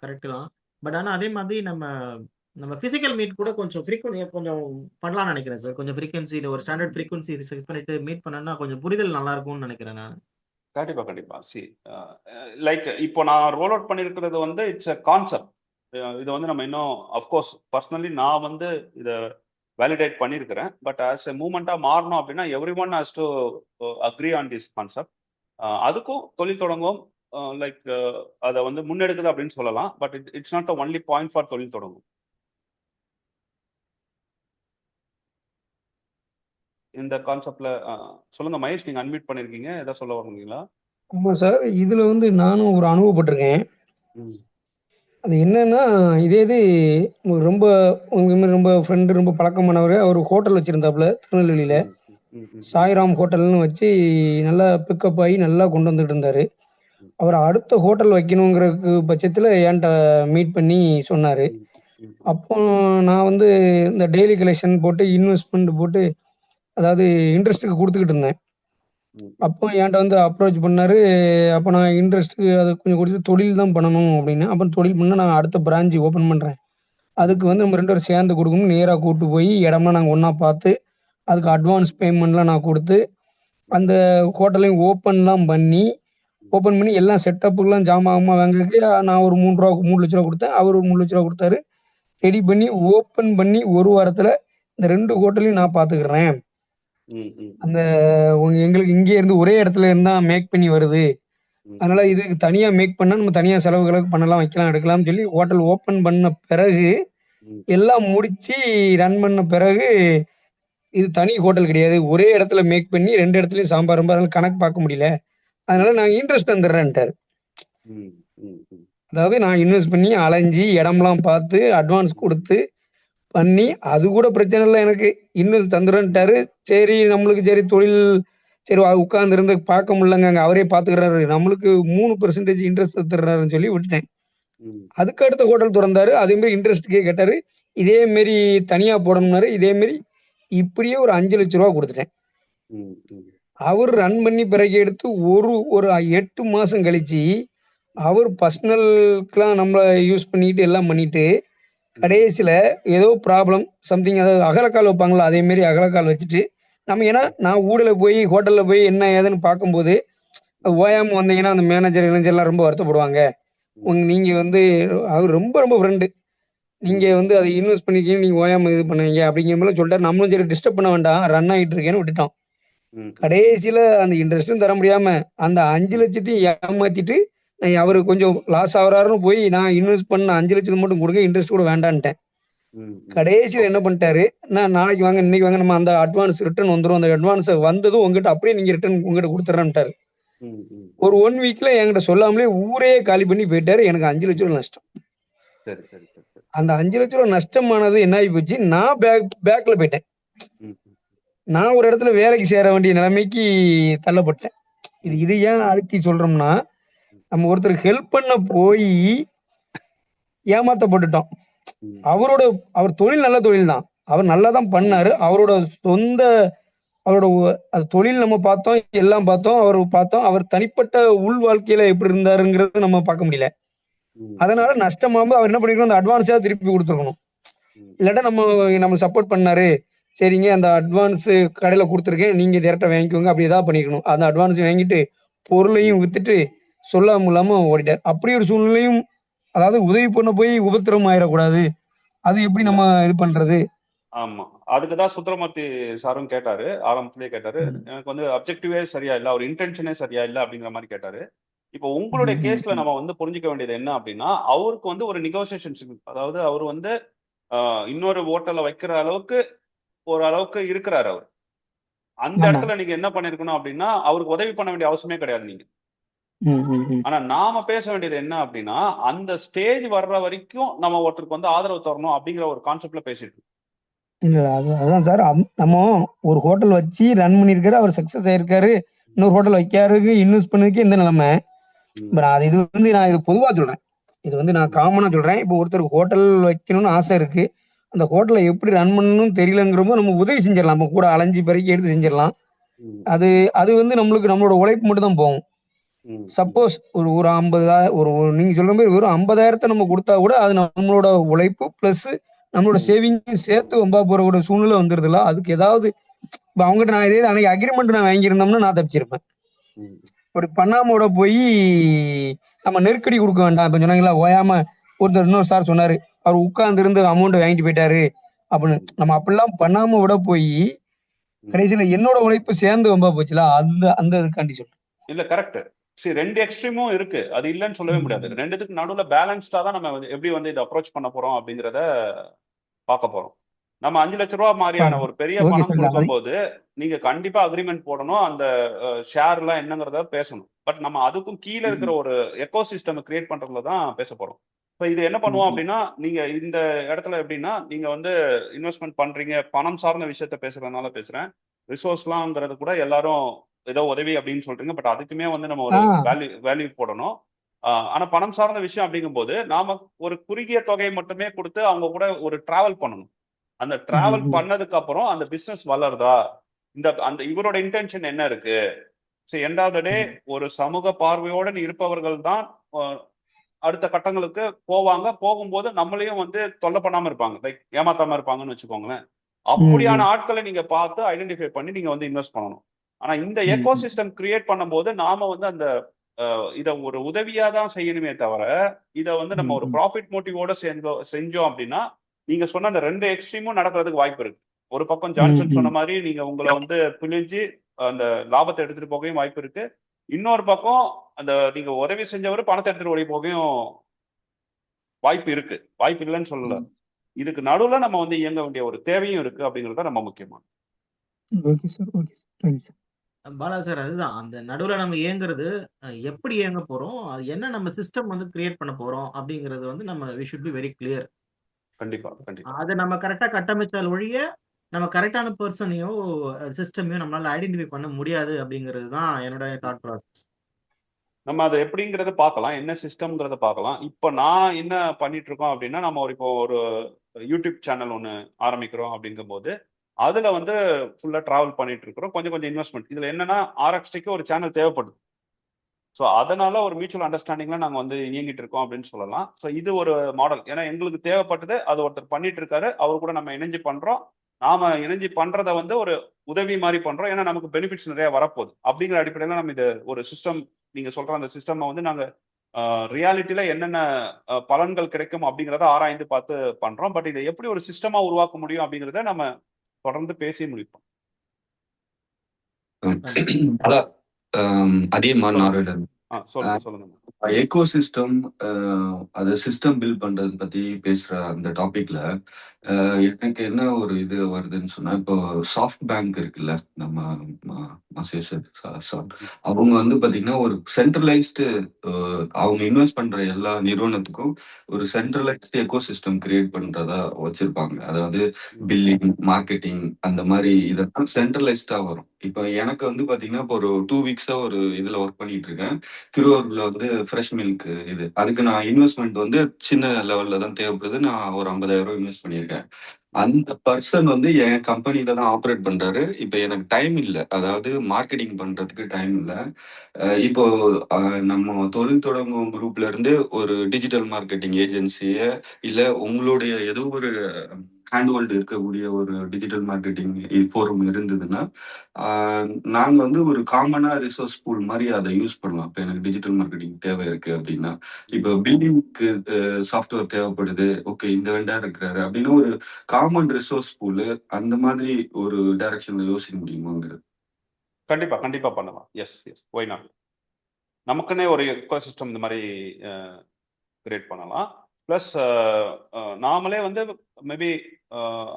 கரெக்ட் தான். பட் ஆனா அதே மாதிரி நம்ம நம்ம பிசிக்கல் மீட் கூட கொஞ்சம் கொஞ்சம் பண்ணலாம்னு நினைக்கிறேன் சார். கொஞ்சம் ஃப்ரீக்வன்சியில் ஒரு ஸ்டாண்டர்ட் ஃப்ரீக்வன்சி செட் பண்ணிட்டு மீட் பண்ணனா கொஞ்சம் புரிதல் நல்லா இருக்கும்னு நினைக்கிறேன் நான். கண்டிப்பா சி லைக் இப்போ நான் ரோல் அவுட் பண்ணிருக்கிறது வந்து இட்ஸ் அ கான்செப்ட். இது வந்து நம்ம இன்னும் அஃப்கோர்ஸ் பர்சனலி நான் வந்து இதை வேலிடேட் பண்ணியிருக்கிறேன். பட் ஆஸ் எ மூமெண்டா மாறணும் அப்படின்னா every one has to agree on this concept. அதுக்கும் தொழில் தொடங்கும் லைக் அதை வந்து முன்னெடுக்குது அப்படின்னு சொல்லலாம். But it's not the only point for தொழில் தொடங்கும். இந்த கான்செப்ட்ல சொல்லுங்க மகேஷ், நீங்க அன்மியூட் பண்ணிருக்கீங்க, ஏதாவது சொல்ல வரீங்களா? ஆமாம் சார், இதில் வந்து நானும் ஒரு அனுபவப்பட்டிருக்கேன். அது என்னன்னா, இது ரொம்ப ரொம்ப ஃப்ரெண்டு, ரொம்ப பழக்கமானவர். அவர் ஹோட்டல் வச்சுருந்தாப்புல திருநெல்வேலியில், சாய்ராம் ஹோட்டல்னு வச்சு நல்லா பிக்கப் ஆகி நல்லா கொண்டு வந்துட்டு இருந்தார். அவர் அடுத்த ஹோட்டல் வைக்கணுங்கிறதுக்கு பட்சத்தில் என்கிட்ட மீட் பண்ணி சொன்னார். அப்போ நான் வந்து இந்த டெய்லி கலெக்ஷன் போட்டு இன்வெஸ்ட்மெண்ட் போட்டு, அதாவது இன்ட்ரெஸ்ட்டுக்கு கொடுத்துக்கிட்டு இருந்தேன். அப்போ என்கிட்ட வந்து அப்ரோச் பண்ணார். அப்போ நான் இன்ட்ரெஸ்ட்டுக்கு அதை கொஞ்சம் கொடுத்து தொழில் தான் பண்ணணும் அப்படின்னு. அப்புறம் தொழில் பண்ணால் நான் அடுத்த பிரான்ச் ஓப்பன் பண்ணுறேன், அதுக்கு வந்து நம்ம 2 பேரும் சேர்ந்து கொடுக்கணும். நேராக கூப்பிட்டு போய் இடம்லாம் நாங்கள் ஒன்றா பார்த்து அதுக்கு அட்வான்ஸ் பேமெண்ட்லாம் நான் கொடுத்து அந்த ஹோட்டலையும் ஓப்பன் பண்ணி எல்லாம் செட்டப்புக்கெல்லாம் ஜாமான் வாங்குறதுக்கு நான் ஒரு 3 லட்ச ரூபா கொடுத்தேன். அவர் ஒரு 3 லட்ச ரூபா கொடுத்தாரு. ரெடி பண்ணி ஓப்பன் பண்ணி ஒரு வாரத்தில் இந்த 2 ஹோட்டலையும் நான் பார்த்துக்கிறேன். அந்த எங்களுக்கு இங்கே இருந்து ஒரே இடத்துல இருந்தா மேக் பண்ணி வருது, அதனால இதுக்கு தனியா மேக் பண்ணா நம்ம தனியா செலவுகளுக்கு பண்ணலாம், வைக்கலாம், எடுக்கலாம்னு சொல்லி ஹோட்டல் ஓப்பன் பண்ண பிறகு எல்லாம் முடிச்சு ரன் பண்ண பிறகு இது தனி ஹோட்டல் கிடையாது, ஒரே இடத்துல மேக் பண்ணி 2 இடத்துலயும் சாம்பார் அதனால கணக்கு பார்க்க முடியல, அதனால நான் இன்ட்ரெஸ்ட் வந்துடுறேன்ட்டாரு. அதாவது நான் இன்வெஸ்ட் பண்ணி அலைஞ்சி இடம்லாம் பார்த்து அட்வான்ஸ் கொடுத்து பண்ணி அது கூட பிரச்சனை இல்லை, எனக்கு இன்வெஸ்ட் தந்துடுன்ட்டாரு. சரி நம்மளுக்கு சரி தொழில் சரி உட்கார்ந்து இருந்து பார்க்க முடியலங்க, அங்கே அவரே பார்த்துக்கிறாரு, நம்மளுக்கு 3% இன்ட்ரெஸ்ட் தந்துடுறாருன்னு சொல்லி விட்டுட்டேன். அதுக்கு அடுத்த ஹோட்டல் திறந்தாரு, அதே மாதிரி இன்ட்ரெஸ்ட்டுக்கே கேட்டாரு, இதே மாரி தனியா போடணும்னாரு. இதே மாதிரி இப்படியே ஒரு 5 லட்ச ரூபா கொடுத்துட்டேன். அவர் ரன் பண்ணி பிறகு எடுத்து ஒரு 8 மாசம் கழிச்சு அவர் பர்சனலுக்குலாம் நம்மளை யூஸ் பண்ணிட்டு எல்லாம் பண்ணிட்டு கடைசியில் ஏதோ ப்ராப்ளம் சம்திங், அதாவது அகலக்கால் வைப்பாங்களா அதே மாரி அகலக்கால் வச்சுட்டு நம்ம, ஏன்னா நான் ஊரில் போய் ஹோட்டலில் போய் என்ன ஏதுன்னு பார்க்கும்போது ஓயாமல் வந்தீங்கன்னா அந்த மேனேஜர்லாம் ரொம்ப வருத்தப்படுவாங்க. நீங்கள் வந்து அவர் ரொம்ப ஃப்ரெண்டு, நீங்கள் வந்து அதை இன்வெஸ்ட் பண்ணிக்கிங்க, நீங்கள் ஓயாமல் இது பண்ணுவீங்க அப்படிங்கிற மாதிரி சொல்லிட்டாரு. நம்மளும் சரி டிஸ்டர்ப் பண்ண வேண்டாம், ரன் ஆகிட்டு இருக்கேன்னு விட்டுட்டோம். கடைசியில் அந்த இன்ட்ரெஸ்ட்டும் தர முடியாமல் அந்த 5 லட்சத்தையும் ஏமாற்றிட்டு அவர் கொஞ்சம் லாஸ் ஆகிறாருன்னு போய் நான் இன்வெஸ்ட் பண்ண 5 லட்சத்தை மட்டும் கொடுங்க, இன்ட்ரெஸ்ட் கூட வேண்டான்ட்டேன். கடைசியில் என்ன பண்ணிட்டாரு, நான் நாளைக்கு வாங்க இன்னைக்கு வாங்க நம்ம அந்த அட்வான்ஸ் ரிட்டர்ன் வந்துடும், அந்த அட்வான்ஸ் வந்ததும் உங்ககிட்ட அப்படியே நீங்கள் ரிட்டர்ன் உங்ககிட்ட கொடுத்துட்றேன்ட்டாரு. ஒரு 1 வீக்ல என்கிட்ட சொல்லாமலே ஊரே காலி பண்ணி போயிட்டாரு. எனக்கு 5 லட்ச ரூபா நஷ்டம். அந்த 5 லட்ச ரூபா நஷ்டமானது என்ன ஆகி போச்சு, நான் பேக்ல போயிட்டேன். நான் ஒரு இடத்துல வேலைக்கு சேர வேண்டிய நிலைமைக்கு தள்ளப்பட்டேன். இது ஏன் அழுத்தி சொல்றோம்னா, நம்ம ஒருத்தருக்கு ஹெல்ப் பண்ண போய் ஏமாத்தப்பட்டுட்டோம். அவர் தொழில் நல்ல தொழில் தான், அவர் நல்லா தான் பண்ணாரு. அவரோட தொழில் நம்ம பார்த்தோம், எல்லாம் பார்த்தோம். அவர் தனிப்பட்ட உள் வாழ்க்கையில எப்படி இருந்தாருங்கிறது நம்ம பார்க்க முடியல. அதனால நஷ்டமாகும். அவர் என்ன பண்ணிருக்கணும், அந்த அட்வான்ஸா திருப்பி கொடுத்துருக்கணும். இல்லாட்டா நம்ம சப்போர்ட் பண்ணாரு, சரிங்க அந்த அட்வான்ஸ் கடையில கொடுத்துருக்கேன், நீங்க டைரக்டா வாங்கிக்கோங்க, அப்படி ஏதாவது பண்ணிக்கணும். அந்த அட்வான்ஸ் வாங்கிட்டு பொருளையும் வித்துட்டு சொல்லாம இல்லாம ஓடிட்டார். அப்படி ஒரு சூழ்நிலையும், அதாவது உதவி பண்ண போய் உபத்திரம் ஆயிடக்கூடாது, அது எப்படி நம்ம இது பண்றது? ஆமா, அதுக்குதான் சுந்தரமூர்த்தி சாரும் கேட்டாரு, ஆரம்பத்திலேயே கேட்டாரு. ம். எனக்கு வந்து அப்ஜெக்டிவே சரியா இல்ல, அவர் இன்டென்ஷனே சரியா இல்ல அப்படிங்கிற மாதிரி கேட்டாரு. இப்போ ம், உங்களுடைய ம், கேஸ்ல ம். நம்ம வந்து புரிஞ்சுக்க வேண்டியது என்ன அப்படின்னா, அவருக்கு வந்து ஒரு நெகோசியேஷன்ஸ், அதாவது அவர் வந்து இன்னொரு ஹோட்டல்ல வைக்கிற அளவுக்கு ஒரு அளவுக்கு இருக்கிறாரு அவர். அந்த ஆமா. இடத்துல நீங்க என்ன பண்ணிருக்கணும் அப்படின்னா, அவருக்கு உதவி பண்ண வேண்டிய அவசியமே கிடையாது நீங்க. ம், ம், ம். ஆனா நாம பேச வேண்டியது என்ன அப்படின்னா, அந்த ஸ்டேஜ் வர்ற வரைக்கும் நம்ம ஒருத்தருக்கு வந்து ஆதரவு தரணும் அப்படிங்கிற ஒரு கான்செப்ட்ல பேசிட்டு இருக்கோம். இல்ல அதான் சார். நம்ம ஒரு ஹோட்டல் வச்சு ரன் பண்ணியிருக்காரு, அவர் சக்சஸ் ஆயிருக்காரு. இன்னொரு ஹோட்டல் வைக்காருக்கு இன்வெஸ்ட் பண்ணதுக்கு இந்த நிலைமை. இப்ப ம், நான் இது பொதுவா சொல்றேன். இது வந்து நான் ம், காமனா சொல்றேன். இப்போ ஒருத்தருக்கு ஹோட்டல் வைக்கணும்னு ஆசை இருக்கு. அந்த ஹோட்டலை எப்படி ரன் பண்ணணும்னு தெரியலங்கிறப்போ நம்ம உதவி செஞ்சிடலாம். நம்ம கூட அலைஞ்சு பெருக்கி எடுத்து செஞ்சிடலாம். ம், அது அது வந்து நம்மளோட உழைப்பு மட்டும் தான் போகும். ம், சப்போஸ் ஒரு ஒரு 50,000 நீங்க சொல்ற மாதிரி வெறும் 50,000 நம்ம கொடுத்தா கூட அது நம்மளோட உழைப்பு பிளஸ் நம்மளோட ம், சேவிங்ஸ் சேர்த்து வம்பா போற ஒரு சூழ்நிலை வந்துருதுல. அதுக்கு ஏதாவது இப்ப அவங்ககிட்ட நான் இதே அன்னைக்கு அக்ரிமெண்ட் நான் வாங்கியிருந்தோம்னா நான் தப்பிச்சிருப்பேன். ம், இப்படி பண்ணாம விட போய் நம்ம நெருக்கடி கொடுக்க வேண்டாம். இப்ப சொன்னாங்களா ஓயாம ஒருத்தர் இன்னொரு சார் சொன்னாரு, அவர் உட்கார்ந்து இருந்து அமௌண்ட் வாங்கிட்டு போயிட்டாரு அப்படின்னு. ம், நம்ம அப்படிலாம் பண்ணாம விட போய் ம். கடைசியில என்னோட உழைப்பு சேர்ந்து வம்பா போச்சுல. அந்த அந்த இதுக்காண்டி சொல்றேன். இல்ல கரெக்ட். சரி, ரெண்டு எக்ஸ்ட்ரீமும் இருக்கு, அது இல்லைன்னு சொல்லவே முடியாது. ம். ரெண்டுத்துக்கு நடுவுல பேலன்ஸ்டா தான் நம்ம வந்து எப்படி வந்து இதை அப்ரோச் பண்ண போறோம் அப்படிங்கிறத பார்க்க போறோம். நம்ம 5 லட்ச ரூபா மாதிரியான ஒரு பெரிய ஓகே பணம் சார். கொடுக்கும்போது நீங்க கண்டிப்பா அக்ரிமெண்ட் போடணும், அந்த ஷேர் எல்லாம் என்னங்கிறத பேசணும். பட் நம்ம அதுக்கும் கீழே இருக்கிற ஒரு எக்கோ சிஸ்டம் கிரியேட் பண்றதுல தான் பேச போறோம். இப்போ இது என்ன பண்ணுவோம் அப்படின்னா, நீங்க இந்த இடத்துல எப்படின்னா, நீங்க வந்து இன்வெஸ்ட்மெண்ட் பண்றீங்க, பணம் சார்ந்த விஷயத்த பேசுறதுனால பேசுறேன். ரிசோர்ஸ்லாம்ங்கிறது கூட எல்லாரும் ஏதோ உதவி அப்படின்னு சொல்றீங்க, பட் அதுக்குமே வந்து நம்ம ஒரு வேல்யூ போடணும். ஆனா பணம் சார்ந்த விஷயம் அப்படிங்கும்போது நாம ஒரு குறுகிய தொகையை மட்டுமே கொடுத்து அவங்க கூட ஒரு டிராவல் பண்ணணும். அந்த டிராவல் பண்ணதுக்கு அப்புறம் அந்த பிசினஸ் வளருதா, அந்த இவரோட இன்டென்ஷன் என்ன இருக்கு. எண்ட் ஆஃப் த டே ஒரு சமூக பார்வையோட இருப்பவர்கள் தான் அடுத்த கட்டங்களுக்கு போவாங்க. போகும்போது நம்மளையும் வந்து தொல்லை பண்ணாம இருப்பாங்க, லைக் ஏமாத்தாம இருப்பாங்கன்னு வச்சுக்கோங்களேன். அப்படியான ஆட்களை நீங்க பார்த்து ஐடென்டிஃபை பண்ணி நீங்க வந்து இன்வெஸ்ட் பண்ணணும். ஆனா இந்த எக்கோ சிஸ்டம் கிரியேட் பண்ணும்போது நாம வந்து அந்த இத ஒரு உதவியா தான் செய்யணுமே தவிர, இத வந்து நம்ம ஒரு ப்ராஃபிட் மோட்டிவோட செஞ்சோம் அப்படின்னா, நீங்க சொன்ன அந்த ரெண்டு எக்ஸ்ட்ரீமும் நடக்கிறதுக்கு வாய்ப்பு இருக்கு. ஒரு பக்கம் ஜான்சன் சொன்ன மாதிரி நீங்க உங்களை வந்து பிழிஞ்சு அந்த லாபத்தை எடுத்துட்டு போகவும் வாய்ப்பு இருக்கு. இன்னொரு பக்கம் அந்த நீங்க உதவி செஞ்சவர் பணத்தை எடுத்துட்டு ஓடி போகவும் வாய்ப்பு இருக்கு. வாய்ப்பு இல்லைன்னு சொல்லல. இதுக்கு நடுவுல நம்ம வந்து இயங்க வேண்டிய ஒரு தேவையும் இருக்கு அப்படிங்கறது நம்ம முக்கியமான. Okay sir. Okay sir. Bala sir, அதுதான் அந்த நடுவுல நம்ம இயங்குறது, எப்படி இயங்க போறோம், அது என்ன நம்ம சிஸ்டம் வந்து கிரியேட் பண்ண போறோம் அப்படிங்கிறது வந்து நம்ம we should be very clear. கண்டிப்பா, கண்டிப்பா. அதை நம்ம கரெக்டா கட்டமைச்சால் ஒழிய நம்ம கரெக்டான பர்சனையோ சிஸ்டமையோ நம்மளால ஐடென்டிஃபை பண்ண முடியாது அப்படிங்கிறது தான் என்னோட தாட் ப்ராசஸ். நம்ம அதை எப்படிங்கிறத பார்க்கலாம், என்ன சிஸ்டம்ங்கிறத பார்க்கலாம். இப்போ நான் என்ன பண்ணிட்டு இருக்கோம் அப்படின்னா, நம்ம இப்போ ஒரு யூடியூப் சேனல் ஒன்று ஆரம்பிக்கிறோம் அப்படிங்கும்போது அதுல வந்து ஃபுல்லா டிராவல் பண்ணிட்டு இருக்கிறோம். கொஞ்சம் கொஞ்சம் இன்வெஸ்ட்மெண்ட் இதுல என்னன்னா, ஆர்எக்ஸ்டிக்கு ஒரு சேனல் தேவைப்படுது. ஸோ அதனால ஒரு மியூச்சுவல் அண்டர்ஸ்டாண்டிங்ல நாங்க வந்து இயங்கிட்டு இருக்கோம் அப்படின்னு சொல்லலாம். ஸோ இது ஒரு மாடல், ஏன்னா எங்களுக்கு தேவைப்பட்டது, அது ஒருத்தர் பண்ணிட்டு இருக்காரு, அவர் கூட நம்ம இணைஞ்சு பண்றோம். நாம இணைஞ்சு பண்றத வந்து ஒரு உதவி மாதிரி பண்றோம், ஏன்னா நமக்கு பெனிஃபிட்ஸ் நிறைய வரப்போகுது. அப்படிங்கிற அடிப்படையில நம்ம இது ஒரு சிஸ்டம், நீங்க சொல்ற அந்த சிஸ்டம் வந்து நாங்க ரியாலிட்டியில என்னென்ன பலன்கள் கிடைக்கும் அப்படிங்கிறத ஆராய்ந்து பார்த்து பண்றோம். பட் இதை எப்படி ஒரு சிஸ்டமா உருவாக்க முடியும் அப்படிங்கிறத நம்ம தொடர்ந்து பேசி முடிப்போம். அதிகமான நார்வேல சொல்லுங்க. எக்கோ சிஸ்டம், அது சிஸ்டம் பில்ட் பண்றது பத்தி பேசுற அந்த டாபிக்ல எனக்கு என்ன ஒரு இது வருதுன்னு சொன்னா, இப்போ சாஃப்ட் பேங்க் இருக்குல்ல, நம்ம அவங்க வந்து பாத்தீங்கன்னா ஒரு சென்ட்ரலைஸ்டு, அவங்க இன்வெஸ்ட் பண்ற எல்லா நிறுவனத்துக்கும் ஒரு சென்ட்ரலைஸ்டு எக்கோ சிஸ்டம் கிரியேட் பண்றதா வச்சிருப்பாங்க. அதாவது பில்லிங், மார்க்கெட்டிங் அந்த மாதிரி இதெல்லாம் சென்ட்ரலைஸ்டா வரும். இப்போ எனக்கு வந்து பாத்தீங்கன்னா இப்போ ஒரு 2 வீக்ஸா ஒரு இதுல ஒர்க் பண்ணிட்டு இருக்கேன். திருவாரூர்ல வந்து ஃப்ரெஷ் மில்க் இது. அதுக்கு நான் இன்வெஸ்ட்மெண்ட் வந்து சின்ன லெவல்ல தான் தேவைப்படுது. நான் ஒரு 50,000 இன்வெஸ்ட் பண்ணியிருக்கேன். அந்த பர்சன் வந்து என் கம்பெனில தான் ஆப்ரேட் பண்றாரு. இப்ப எனக்கு டைம் இல்ல. அதாவது மார்க்கெட்டிங் பண்றதுக்கு டைம் இல்ல. இப்போ நம்ம தொழில் தொடங்கும் குரூப்ல இருந்து ஒரு டிஜிட்டல் மார்க்கெட்டிங் ஏஜென்சிய இல்ல உங்களுடைய ஏதோ ஒரு ஹேண்ட் இருக்கக்கூடிய ஒரு டிஜிட்டல் மார்க்கெட்டிங் ஃபோரம் இருந்ததுன்னா நாங்க வந்து ஒரு காமனா ரிசோர்ஸ் பூல் மாதிரி அதை யூஸ் பண்ணலாம். இப்போ எனக்கு டிஜிட்டல் மார்க்கெட்டிங் தேவை இருக்கு அப்படின்னா, இப்போ பில்டிங்க்கு சாஃப்ட்வேர் தேவைப்படுது, ஓகே இந்த வெண்டார் இருக்கிறாரு அப்படின்னு ஒரு காமன் ரிசோர்ஸ் பூல் அந்த மாதிரி ஒரு டைரக்ஷன்ல யோசிக்க முடியுமாங்கிறது. கண்டிப்பா கண்டிப்பா பண்ணலாம். Yes yes, why not. நமக்குன்னே ஒரு எக்கோசிஸ்டம் இந்த மாதிரி கிரியேட் பண்ணலாம். ப்ளஸ் நாமளே வந்து மேபி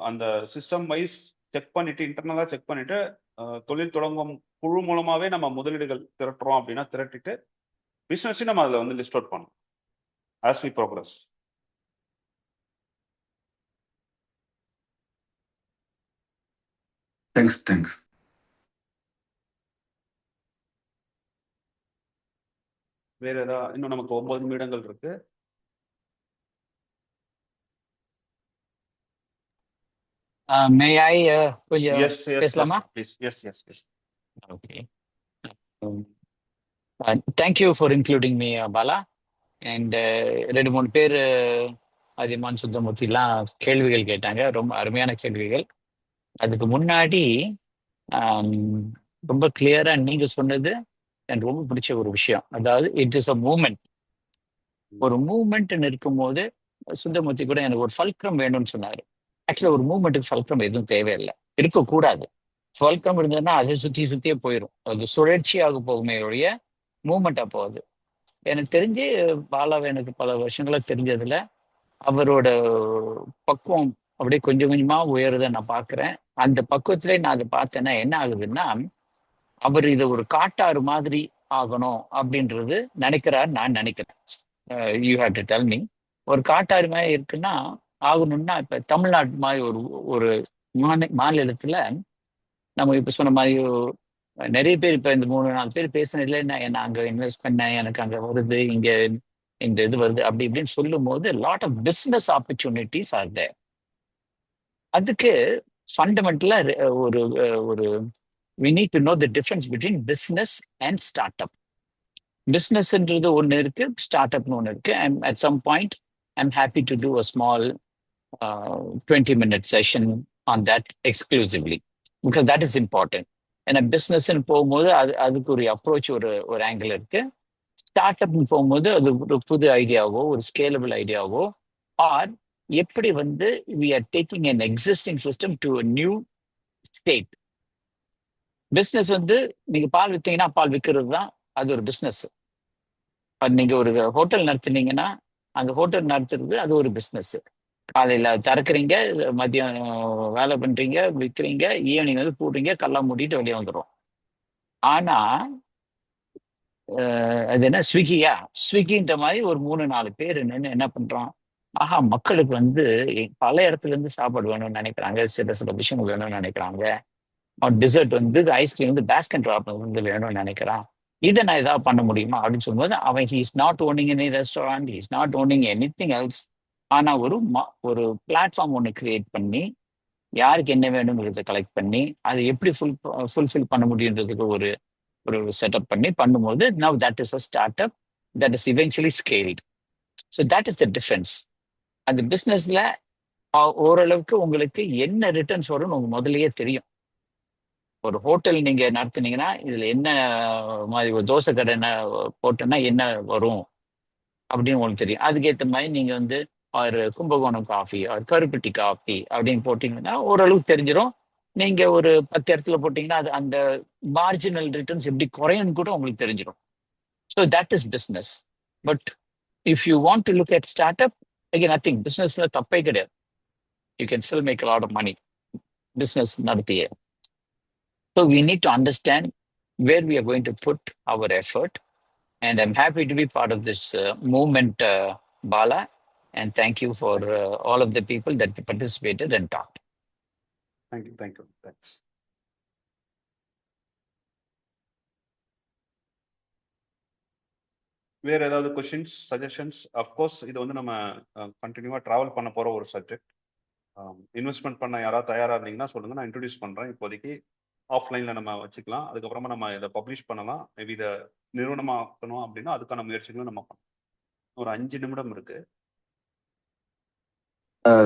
அந்த சிஸ்டம் வைஸ் செக் பண்ணிட்டு, இன்டர்னலா செக் பண்ணிட்டு, தொழில் தொடங்கும் குழு மூலமாவே நம்ம முதலீடுகள் திரட்டுறோம் அப்படின்னா திரட்டிட்டு பிசினஸையும் நம்ம அதில் வந்து லிஸ்ட் அவுட் பண்ணணும் as we progress. தேங்க்ஸ். வேற ஏதாவது இன்னும் நமக்கு 9 நிமிடங்கள் இருக்கு. மே ஐ கொஞ்சம் எஸ் எஸ் பேசலாமா? Please. Yes yes yes. Okay, thank you for including me Bala. And 2-3 பேர் அதியமான் சுந்தரமூர்த்திலாம் கேள்விகள் கேட்டாங்க, ரொம்ப அருமையான கேள்விகள். அதுக்கு முன்னாடி ரொம்ப கிளியரா நீங்க சொன்னது எனக்கு ரொம்ப பிடிச்ச ஒரு விஷயம். அதாவது இட் இஸ் அ மூமெண்ட். ஒரு மூமெண்ட்னு இருக்கும்போது சுந்தரமூர்த்தி கூட எனக்கு ஒரு ஃபல்க்ரம் வேணும்னு சொன்னாரு. ஆக்சுவலா ஒரு மூமெண்ட்டுக்கு ஃபல்க்ரம் எதுவும் தேவையில்லை, இருக்கக்கூடாது. ஃபல்க்ரம் இருந்ததுன்னா அதை சுத்தியே போயிடும், அது சுழற்சியாக போகுமே ஒழிய மூமெண்டா போகுது. எனக்கு தெரிஞ்சு பாலாவை எனக்கு பல வருஷங்களா தெரிஞ்சதுல அவரோட பக்குவம் அப்படியே கொஞ்சம் கொஞ்சமா உயர்றதை நான் பார்க்குறேன். அந்த பக்குவத்திலே நான் அதை பார்த்தேன்னா என்ன ஆகுதுன்னா, அவர் இதை ஒரு காட்டாறு மாதிரி ஆகணும் அப்படின்றது நினைக்கிறாரு. நான் நினைக்கிறேன், you have to tell me. ஒரு காட்டாறு மாதிரி இருக்குன்னா ஆகணும்னா, இப்ப தமிழ்நாட்டு மாதிரி ஒரு ஒரு மாநிலத்துல நம்ம இப்ப சொன்ன மாதிரி நிறைய பேர் இப்ப இந்த 3-4 பேர் பேசினதுல நான் அங்க இன்வெஸ்ட் பண்ணேன், எனக்கு அங்க வருது, இங்க இந்த இது வருது அப்படி இப்படின்னு சொல்லும் போது lot of business opportunities are there. அதுக்கு ஃபண்டமெண்டலா ஒரு ஒரு we need to know the difference between business and startup. பிஸ்னஸ்ன்றது ஒன்று இருக்கு, ஸ்டார்ட் அப்னு ஒன்று இருக்கு. At some point I'm happy to do a small 20-minute session on that exclusively because that is important. ஏன்னா பிஸ்னஸ்ன்னு போகும்போது அதுக்கு ஒரு அப்ரோச், ஒரு ஆங்கிள் இருக்கு. ஸ்டார்ட் அப்னு போகும்போது அது ஒரு புது ஐடியாவோ ஒரு ஸ்கேலபிள் ஐடியாவோ ஆர் எப்படி வந்து we are taking an existing system to a new state. Business வந்து நீங்க பால் வித்தீங்கன்னா பால் விற்கிறது தான் அது ஒரு பிஸ்னஸ். நீங்க ஒரு ஹோட்டல் நடத்துனீங்கன்னா அந்த ஹோட்டல் நடத்துறது அது ஒரு பிஸ்னஸ். காலையில திறக்கிறீங்க, மதியம் வேலை பண்றீங்க, விற்கிறீங்க, ஈவினிங் வந்து போடுறீங்க, கல்லாம் மூடிட்டு வெளியே வந்துடும். ஆனா அது என்ன ஸ்விக்கின்ற மாதிரி ஒரு 3-4 பேர் நின்று என்ன பண்றோம், ஆஹா மக்களுக்கு வந்து பல இடத்துல இருந்து சாப்பாடு வேணும்னு நினைக்கிறாங்க, சில விஷயங்கள் வேணும்னு நினைக்கிறாங்க. டிசர்ட் வந்து ஐஸ்கிரீம் வந்து பேஸ்கெட் ட்ராப் வந்து வேணும்னு நினைக்கிறான், இதை நான் ஏதாவது பண்ண முடியுமா அப்படின்னு சொல்லும்போது அவன் he is not owning any restaurant, he is not owning anything else. ஆனா ஒரு பிளாட்ஃபார்ம் ஒன்று கிரியேட் பண்ணி யாருக்கு என்ன வேணுங்கிறத கலெக்ட் பண்ணி அதை எப்படி ஃபுல்ஃபில் பண்ண முடியுன்றதுக்கு ஒரு செட்டப் பண்ணி பண்ணும்போது now that is a start up that is eventually scaled. So that is the difference. அந்த பிஸ்னஸ்ல ஓரளவுக்கு உங்களுக்கு என்ன ரிட்டர்ன்ஸ் வரும்னு உங்களுக்கு முதல்லயே தெரியும். ஒரு ஹோட்டல் நீங்க நடத்துனீங்கன்னா இதுல என்ன மாதிரி ஒரு தோசை கடை போட்டோன்னா என்ன வரும் அப்படின்னு உங்களுக்கு தெரியும். அதுக்கேற்ற மாதிரி நீங்க வந்து ஒரு கும்பகோணம் காஃபி ஒரு கருப்பட்டி காஃபி அப்படின்னு போட்டீங்கன்னா ஓரளவுக்கு தெரிஞ்சிடும். நீங்க ஒரு 10 இடத்துல போட்டீங்கன்னா அது அந்த மார்ஜினல் ரிட்டர்ன்ஸ் எப்படி குறையும்னு கூட உங்களுக்கு தெரிஞ்சிடும். So that is business. But if you want to look at start up again nothing, பிஸ்னஸ்ல தப்பே கிடையாது. You can still make a lot of money business நடத்திய. So we need to understand where we are going to put our effort. And I'm happy to be part of this movement, Bala. And thank you for all of the people that participated and talked. Thank you. Thanks. வேற ஏதாவது questions, suggestions? Of course இது வந்து நம்ம கண்டினியூவா travel பண்ண போற ஒரு subject. Investment பண்ண யாராவது தயாரா இருந்தீங்கன்னா சொல்லுங்க, நான் இன்ட்ரடியூஸ் பண்றேன். இப்போதைக்கு ஆஃப்லைன்ல நம்ம வச்சுக்கலாம், அதுக்கப்புறமா நம்ம இதை பப்ளிஷ் பண்ணலாம். மேபி இதை நிறுவனமாக்கணும் அப்படின்னா அதுக்கான முயற்சிகளும் நம்ம பண்ணலாம். ஒரு 5 நிமிடம் இருக்கு.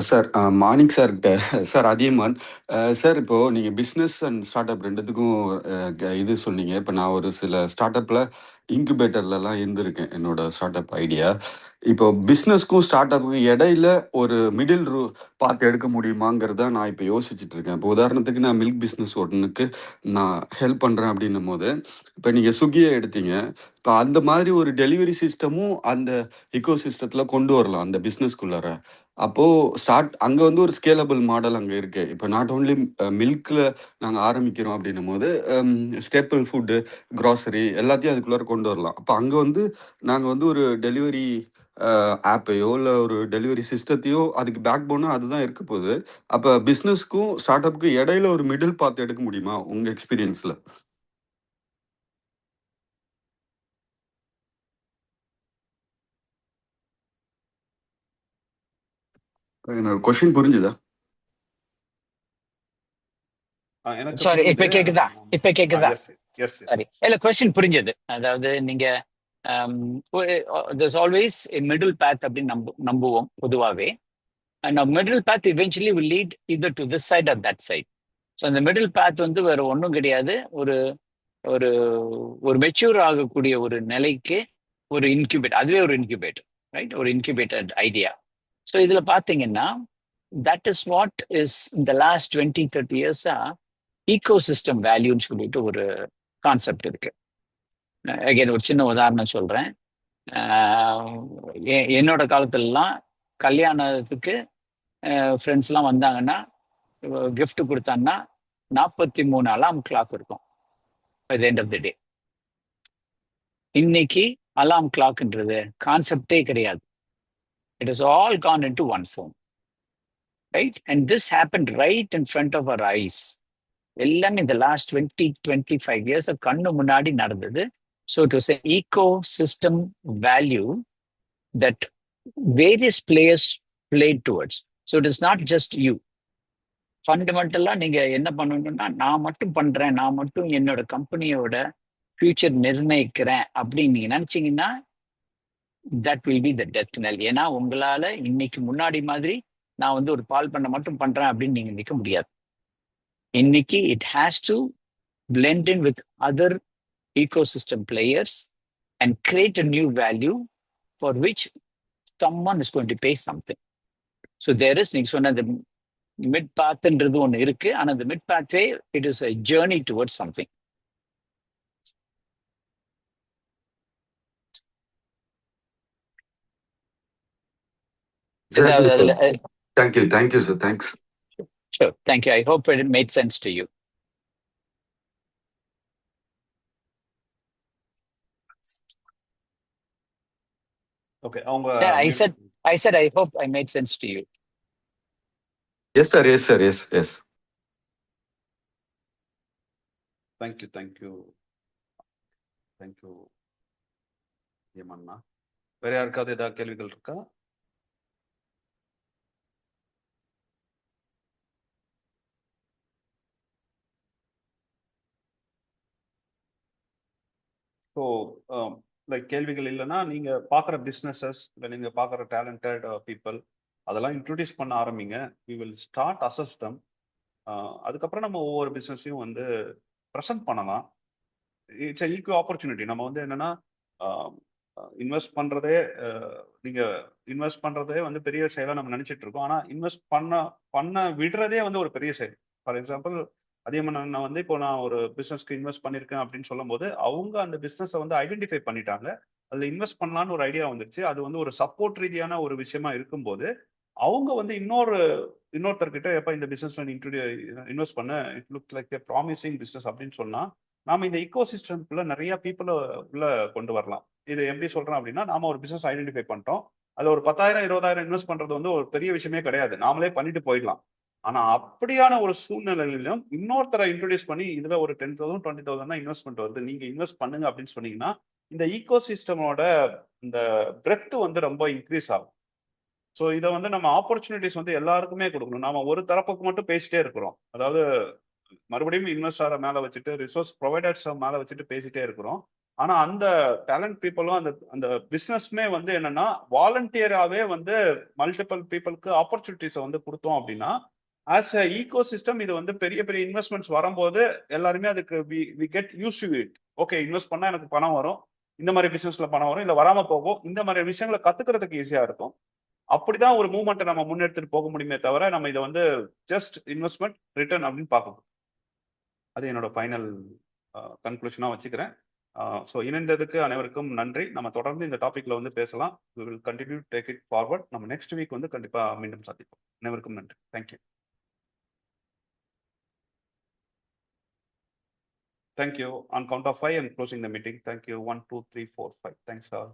Sir morning sir sir Athiyaman sir இப்போது நீங்கள் பிஸ்னஸ் அண்ட் ஸ்டார்ட் அப் ரெண்டுத்துக்கும் இது சொன்னீங்க. இப்போ நான் ஒரு சில ஸ்டார்ட் அப்பில் இன்குபேட்டர்லலாம் இருந்திருக்கேன் என்னோட ஸ்டார்ட் அப் ஐடியா. இப்போ பிஸ்னஸ்க்கும் ஸ்டார்ட் அப்புக்கும் இடையில ஒரு மிடில் பார்த்து எடுக்க முடியுமாங்கிறத நான் இப்போ யோசிச்சுட்டு இருக்கேன். இப்போ உதாரணத்துக்கு நான் மில்க் பிஸ்னஸ் ஒன்றுக்கு நான் ஹெல்ப் பண்ணுறேன் அப்படின்னும் போது, இப்போ நீங்கள் ஸ்விக்கியை எடுத்தீங்க. இப்போ அந்த மாதிரி ஒரு டெலிவரி சிஸ்டமும் அந்த இக்கோ சிஸ்டத்தில் கொண்டு வரலாம் அந்த பிஸ்னஸ்க்குள்ளார. அப்போது அங்கே வந்து ஒரு ஸ்கேலபிள் மாடல் அங்கே இருக்குது. இப்போ நாட் ஓன்லி மில்கில் நாங்கள் ஆரம்பிக்கிறோம் அப்படின்னும் போது ஸ்டேப்பிள் ஃபுட்டு, க்ராசரி எல்லாத்தையும் அதுக்குள்ளார கொண்டு வரலாம். அப்போ அங்கே வந்து நாங்கள் வந்து ஒரு டெலிவரி ஆப்பையோ இல்லை ஒரு டெலிவரி சிஸ்டத்தையோ அதுக்கு பேக் போனால் அதுதான் இருக்க போகுது. அப்போ பிஸ்னஸ்க்கும் ஸ்டார்ட் அப்புக்கும் இடையில ஒரு மிடில் பார்த்து எடுக்க முடியுமா உங்கள் எக்ஸ்பீரியன்ஸில்? என்னோட கொஷின் புரிஞ்சுதா? எனக்கு சாரி, இப்ப புரியுது. கேக்குதா? இப்ப கேக்குதா? எஸ் எஸ் சரி, இல்ல கொஸ்டின் புரிஞ்சது. அதாவது நீங்க ஆல்வேஸ் மிடில் பேத் அப்படின்னு நம்புவோம் பொதுவாகவே. And middle path eventually will lead either to this side or that side. So அந்த மிடில் பேத் வந்து வேற ஒன்றும் கிடையாது. ஒரு ஒரு ஒரு மெச்சூர் ஆகக்கூடிய ஒரு நிலைக்கு ஒரு இன்குபேட், அதுவே ஒரு இன்குபேட்டர், ரைட்? ஒரு இன்குபேட்டட் ஐடியா. ஸோ இதில் பார்த்தீங்கன்னா தட் இஸ் வாட் இஸ் இந்த லாஸ்ட் 20-30 இயர்ஸா ஈகோ சிஸ்டம் வேல்யூன்னு சொல்லிட்டு ஒரு கான்செப்ட் இருக்கு. அகைன் ஒரு சின்ன உதாரணம் சொல்றேன். என்னோட காலத்துலலாம் கல்யாணத்துக்கு ஃப்ரெண்ட்ஸ்லாம் வந்தாங்கன்னா கிஃப்ட் கொடுத்தாங்கன்னா 43 அலாம் கிளாக் இருக்கும் by the end of the day. இன்னைக்கு அலாம் கிளாக்ன்றது கான்செப்டே கிடையாது. It is all gone into one phone, right? And this happen right in front of our eyes. எல்லாமே இந்த லாஸ்ட் 20-25 இயர்ஸ் கண்ணு முன்னாடி நடந்தது. So it was an ecosystem value that various players played towards. So it is not just you. ஃபண்டமெண்டலாக நீங்கள் என்ன பண்ணணும்னா, நான் மட்டும் பண்ணுறேன், நான் மட்டும் என்னோட கம்பெனியோட ஃபியூச்சர் நிர்ணயிக்கிறேன் அப்படின்னு நீங்கள் நினச்சிங்கன்னா that will be the death நெல். ஏன்னா உங்களால் இன்னைக்கு முன்னாடி மாதிரி நான் வந்து ஒரு பால் பண்ண மட்டும் பண்ணுறேன் அப்படின்னு நீங்கள் நிற்க முடியாது. இன்னைக்கு it has to blend in with other ecosystem players and create a new value for which someone is going to pay something. So there is, நீங்க சொன்ன the mid pathன்றது ஒன்று இருக்கு. ஆனால் the mid pathway, it is a journey towards something. Thank you sir, thanks. Sure, thank you. I hope it made sense to you. Okay, அவங்க Yeah, I said I hope I made sense to you. Yes sir, yes sir, yes. Thank you ஏமண்ணா. வேற யாருக்காவது ஏதாவது கேள்விகள் இருக்கா? So like கேள்விகள் இல்லைன்னா நீங்க பார்க்குற பிஸ்னஸஸ் இல்லை நீங்க பார்க்குற டேலண்டட் பீப்புள் அதெல்லாம் இன்ட்ரோடியூஸ் பண்ண ஆரம்பிங்க. வி வில் ஸ்டார்ட் அசஸ் தம். அதுக்கப்புறம் நம்ம ஒவ்வொரு பிஸ்னஸையும் வந்து ப்ரெசென்ட் பண்ணலாம். It's equal opportunity. நம்ம வந்து என்னன்னா இன்வெஸ்ட் பண்றதே இன்வெஸ்ட் பண்றதே வந்து பெரிய செயலா நம்ம நினைச்சிட்டு இருக்கோம். ஆனா இன்வெஸ்ட் பண்ண விடுறதே வந்து ஒரு பெரிய செயல். ஃபார் எக்ஸாம்பிள் அதிகமாக நான் வந்து இப்போ நான் ஒரு பிசினஸ்க்கு இன்வெஸ்ட் பண்ணியிருக்கேன் அப்படின்னு சொல்லும் போது அவங்க அந்த பிசினஸை வந்து ஐடென்டிஃபை பண்ணிட்டாங்க. அதுல இன்வெஸ்ட் பண்ணலான்னு ஒரு ஐடியா வந்துருச்சு. அது வந்து ஒரு சப்போர்ட் ரீதியான ஒரு விஷயமா இருக்கும்போது அவங்க வந்து இன்னொருத்தர்கிட்ட எப்ப இந்த பிசினஸ்ல இன்வெஸ்ட் பண்ண it look like a promising business அப்படின்னு சொன்னா நாம இந்த இக்கோ சிஸ்டம்குள்ள நிறைய பீப்புளை உள்ள கொண்டு வரலாம். இது எப்படி சொல்றேன் அப்படின்னா, நாம ஒரு பிசினஸ் ஐடென்டிஃபை பண்ணிட்டோம். அதுல ஒரு 10,000-20,000 இன்வெஸ்ட் பண்றது வந்து ஒரு பெரிய விஷயமே கிடையாது. நாமளே பண்ணிட்டு போயிடலாம். ஆனா அப்படியான ஒரு சூழ்நிலையிலும் இன்னொருத்தரை இன்ட்ரோடியூஸ் பண்ணி இதுல ஒரு 10,000-20,000 தான் இன்வெஸ்ட்மெண்ட் வருது, நீங்க இன்வெஸ்ட் பண்ணுங்க அப்படின்னு சொன்னீங்கன்னா இந்த ஈகோ சிஸ்டமோட இந்த பிரெத் வந்து ரொம்ப இன்க்ரீஸ் ஆகும். ஸோ இதை வந்து நம்ம ஆப்பர்ச்சுனிட்டிஸ் வந்து எல்லாருக்குமே கொடுக்கணும். நாம ஒரு தரப்புக்கு மட்டும் பேசிட்டே இருக்கிறோம். அதாவது மறுபடியும் இன்வெஸ்டரை மேல வச்சுட்டு ரிசோர்ஸ் ப்ரொவைடர்ஸ் மேல வச்சுட்டு பேசிட்டே இருக்கிறோம். ஆனா அந்த டேலண்ட் பீப்புளும் அந்த அந்த பிசினஸ்மே வந்து என்னன்னா வாலண்டியராகவே வந்து மல்டிபிள் பீப்புளுக்கு ஆப்பர்ச்சுனிட்டிஸை வந்து கொடுத்தோம் அப்படின்னா ஆஸ் அ ஈகோ சிஸ்டம் இது வந்து பெரிய பெரிய இன்வெஸ்ட்மெண்ட்ஸ் வரும்போது எல்லாருமே அதுக்கு we get used to it. Okay, invest பண்ணா எனக்கு பணம் வரும், இந்த மாதிரி பிசினஸ்ல பணம் வரும், இல்ல வராம போகும், இந்த மாதிரி விஷயங்களை கத்துக்கிறதுக்கு ஈஸியா இருக்கும். அப்படிதான் ஒரு மூவ்மெண்ட்டை நம்ம முன்னெடுத்துட்டு போக முடியுமே தவிர நம்ம இதை வந்து ஜஸ்ட் இன்வெஸ்ட்மெண்ட் ரிட்டர்ன் அப்படின்னு பார்க்கணும். அது என்னோட ஃபைனல் கன்க்ளூஷனா வச்சுக்கிறேன். ஸோ இணைந்ததுக்கு அனைவருக்கும் நன்றி. நம்ம தொடர்ந்து இந்த டாபிக்ல வந்து பேசலாம். we will continue to take it forward. நம்ம நெக்ஸ்ட் வீக் வந்து கண்டிப்பா மீண்டும் சந்திப்போம். அனைவருக்கும் நன்றி. Thank you. Thank you. On count of 5, I'm closing the meeting. Thank you. 1, 2, 3, 4, 5. Thanks all.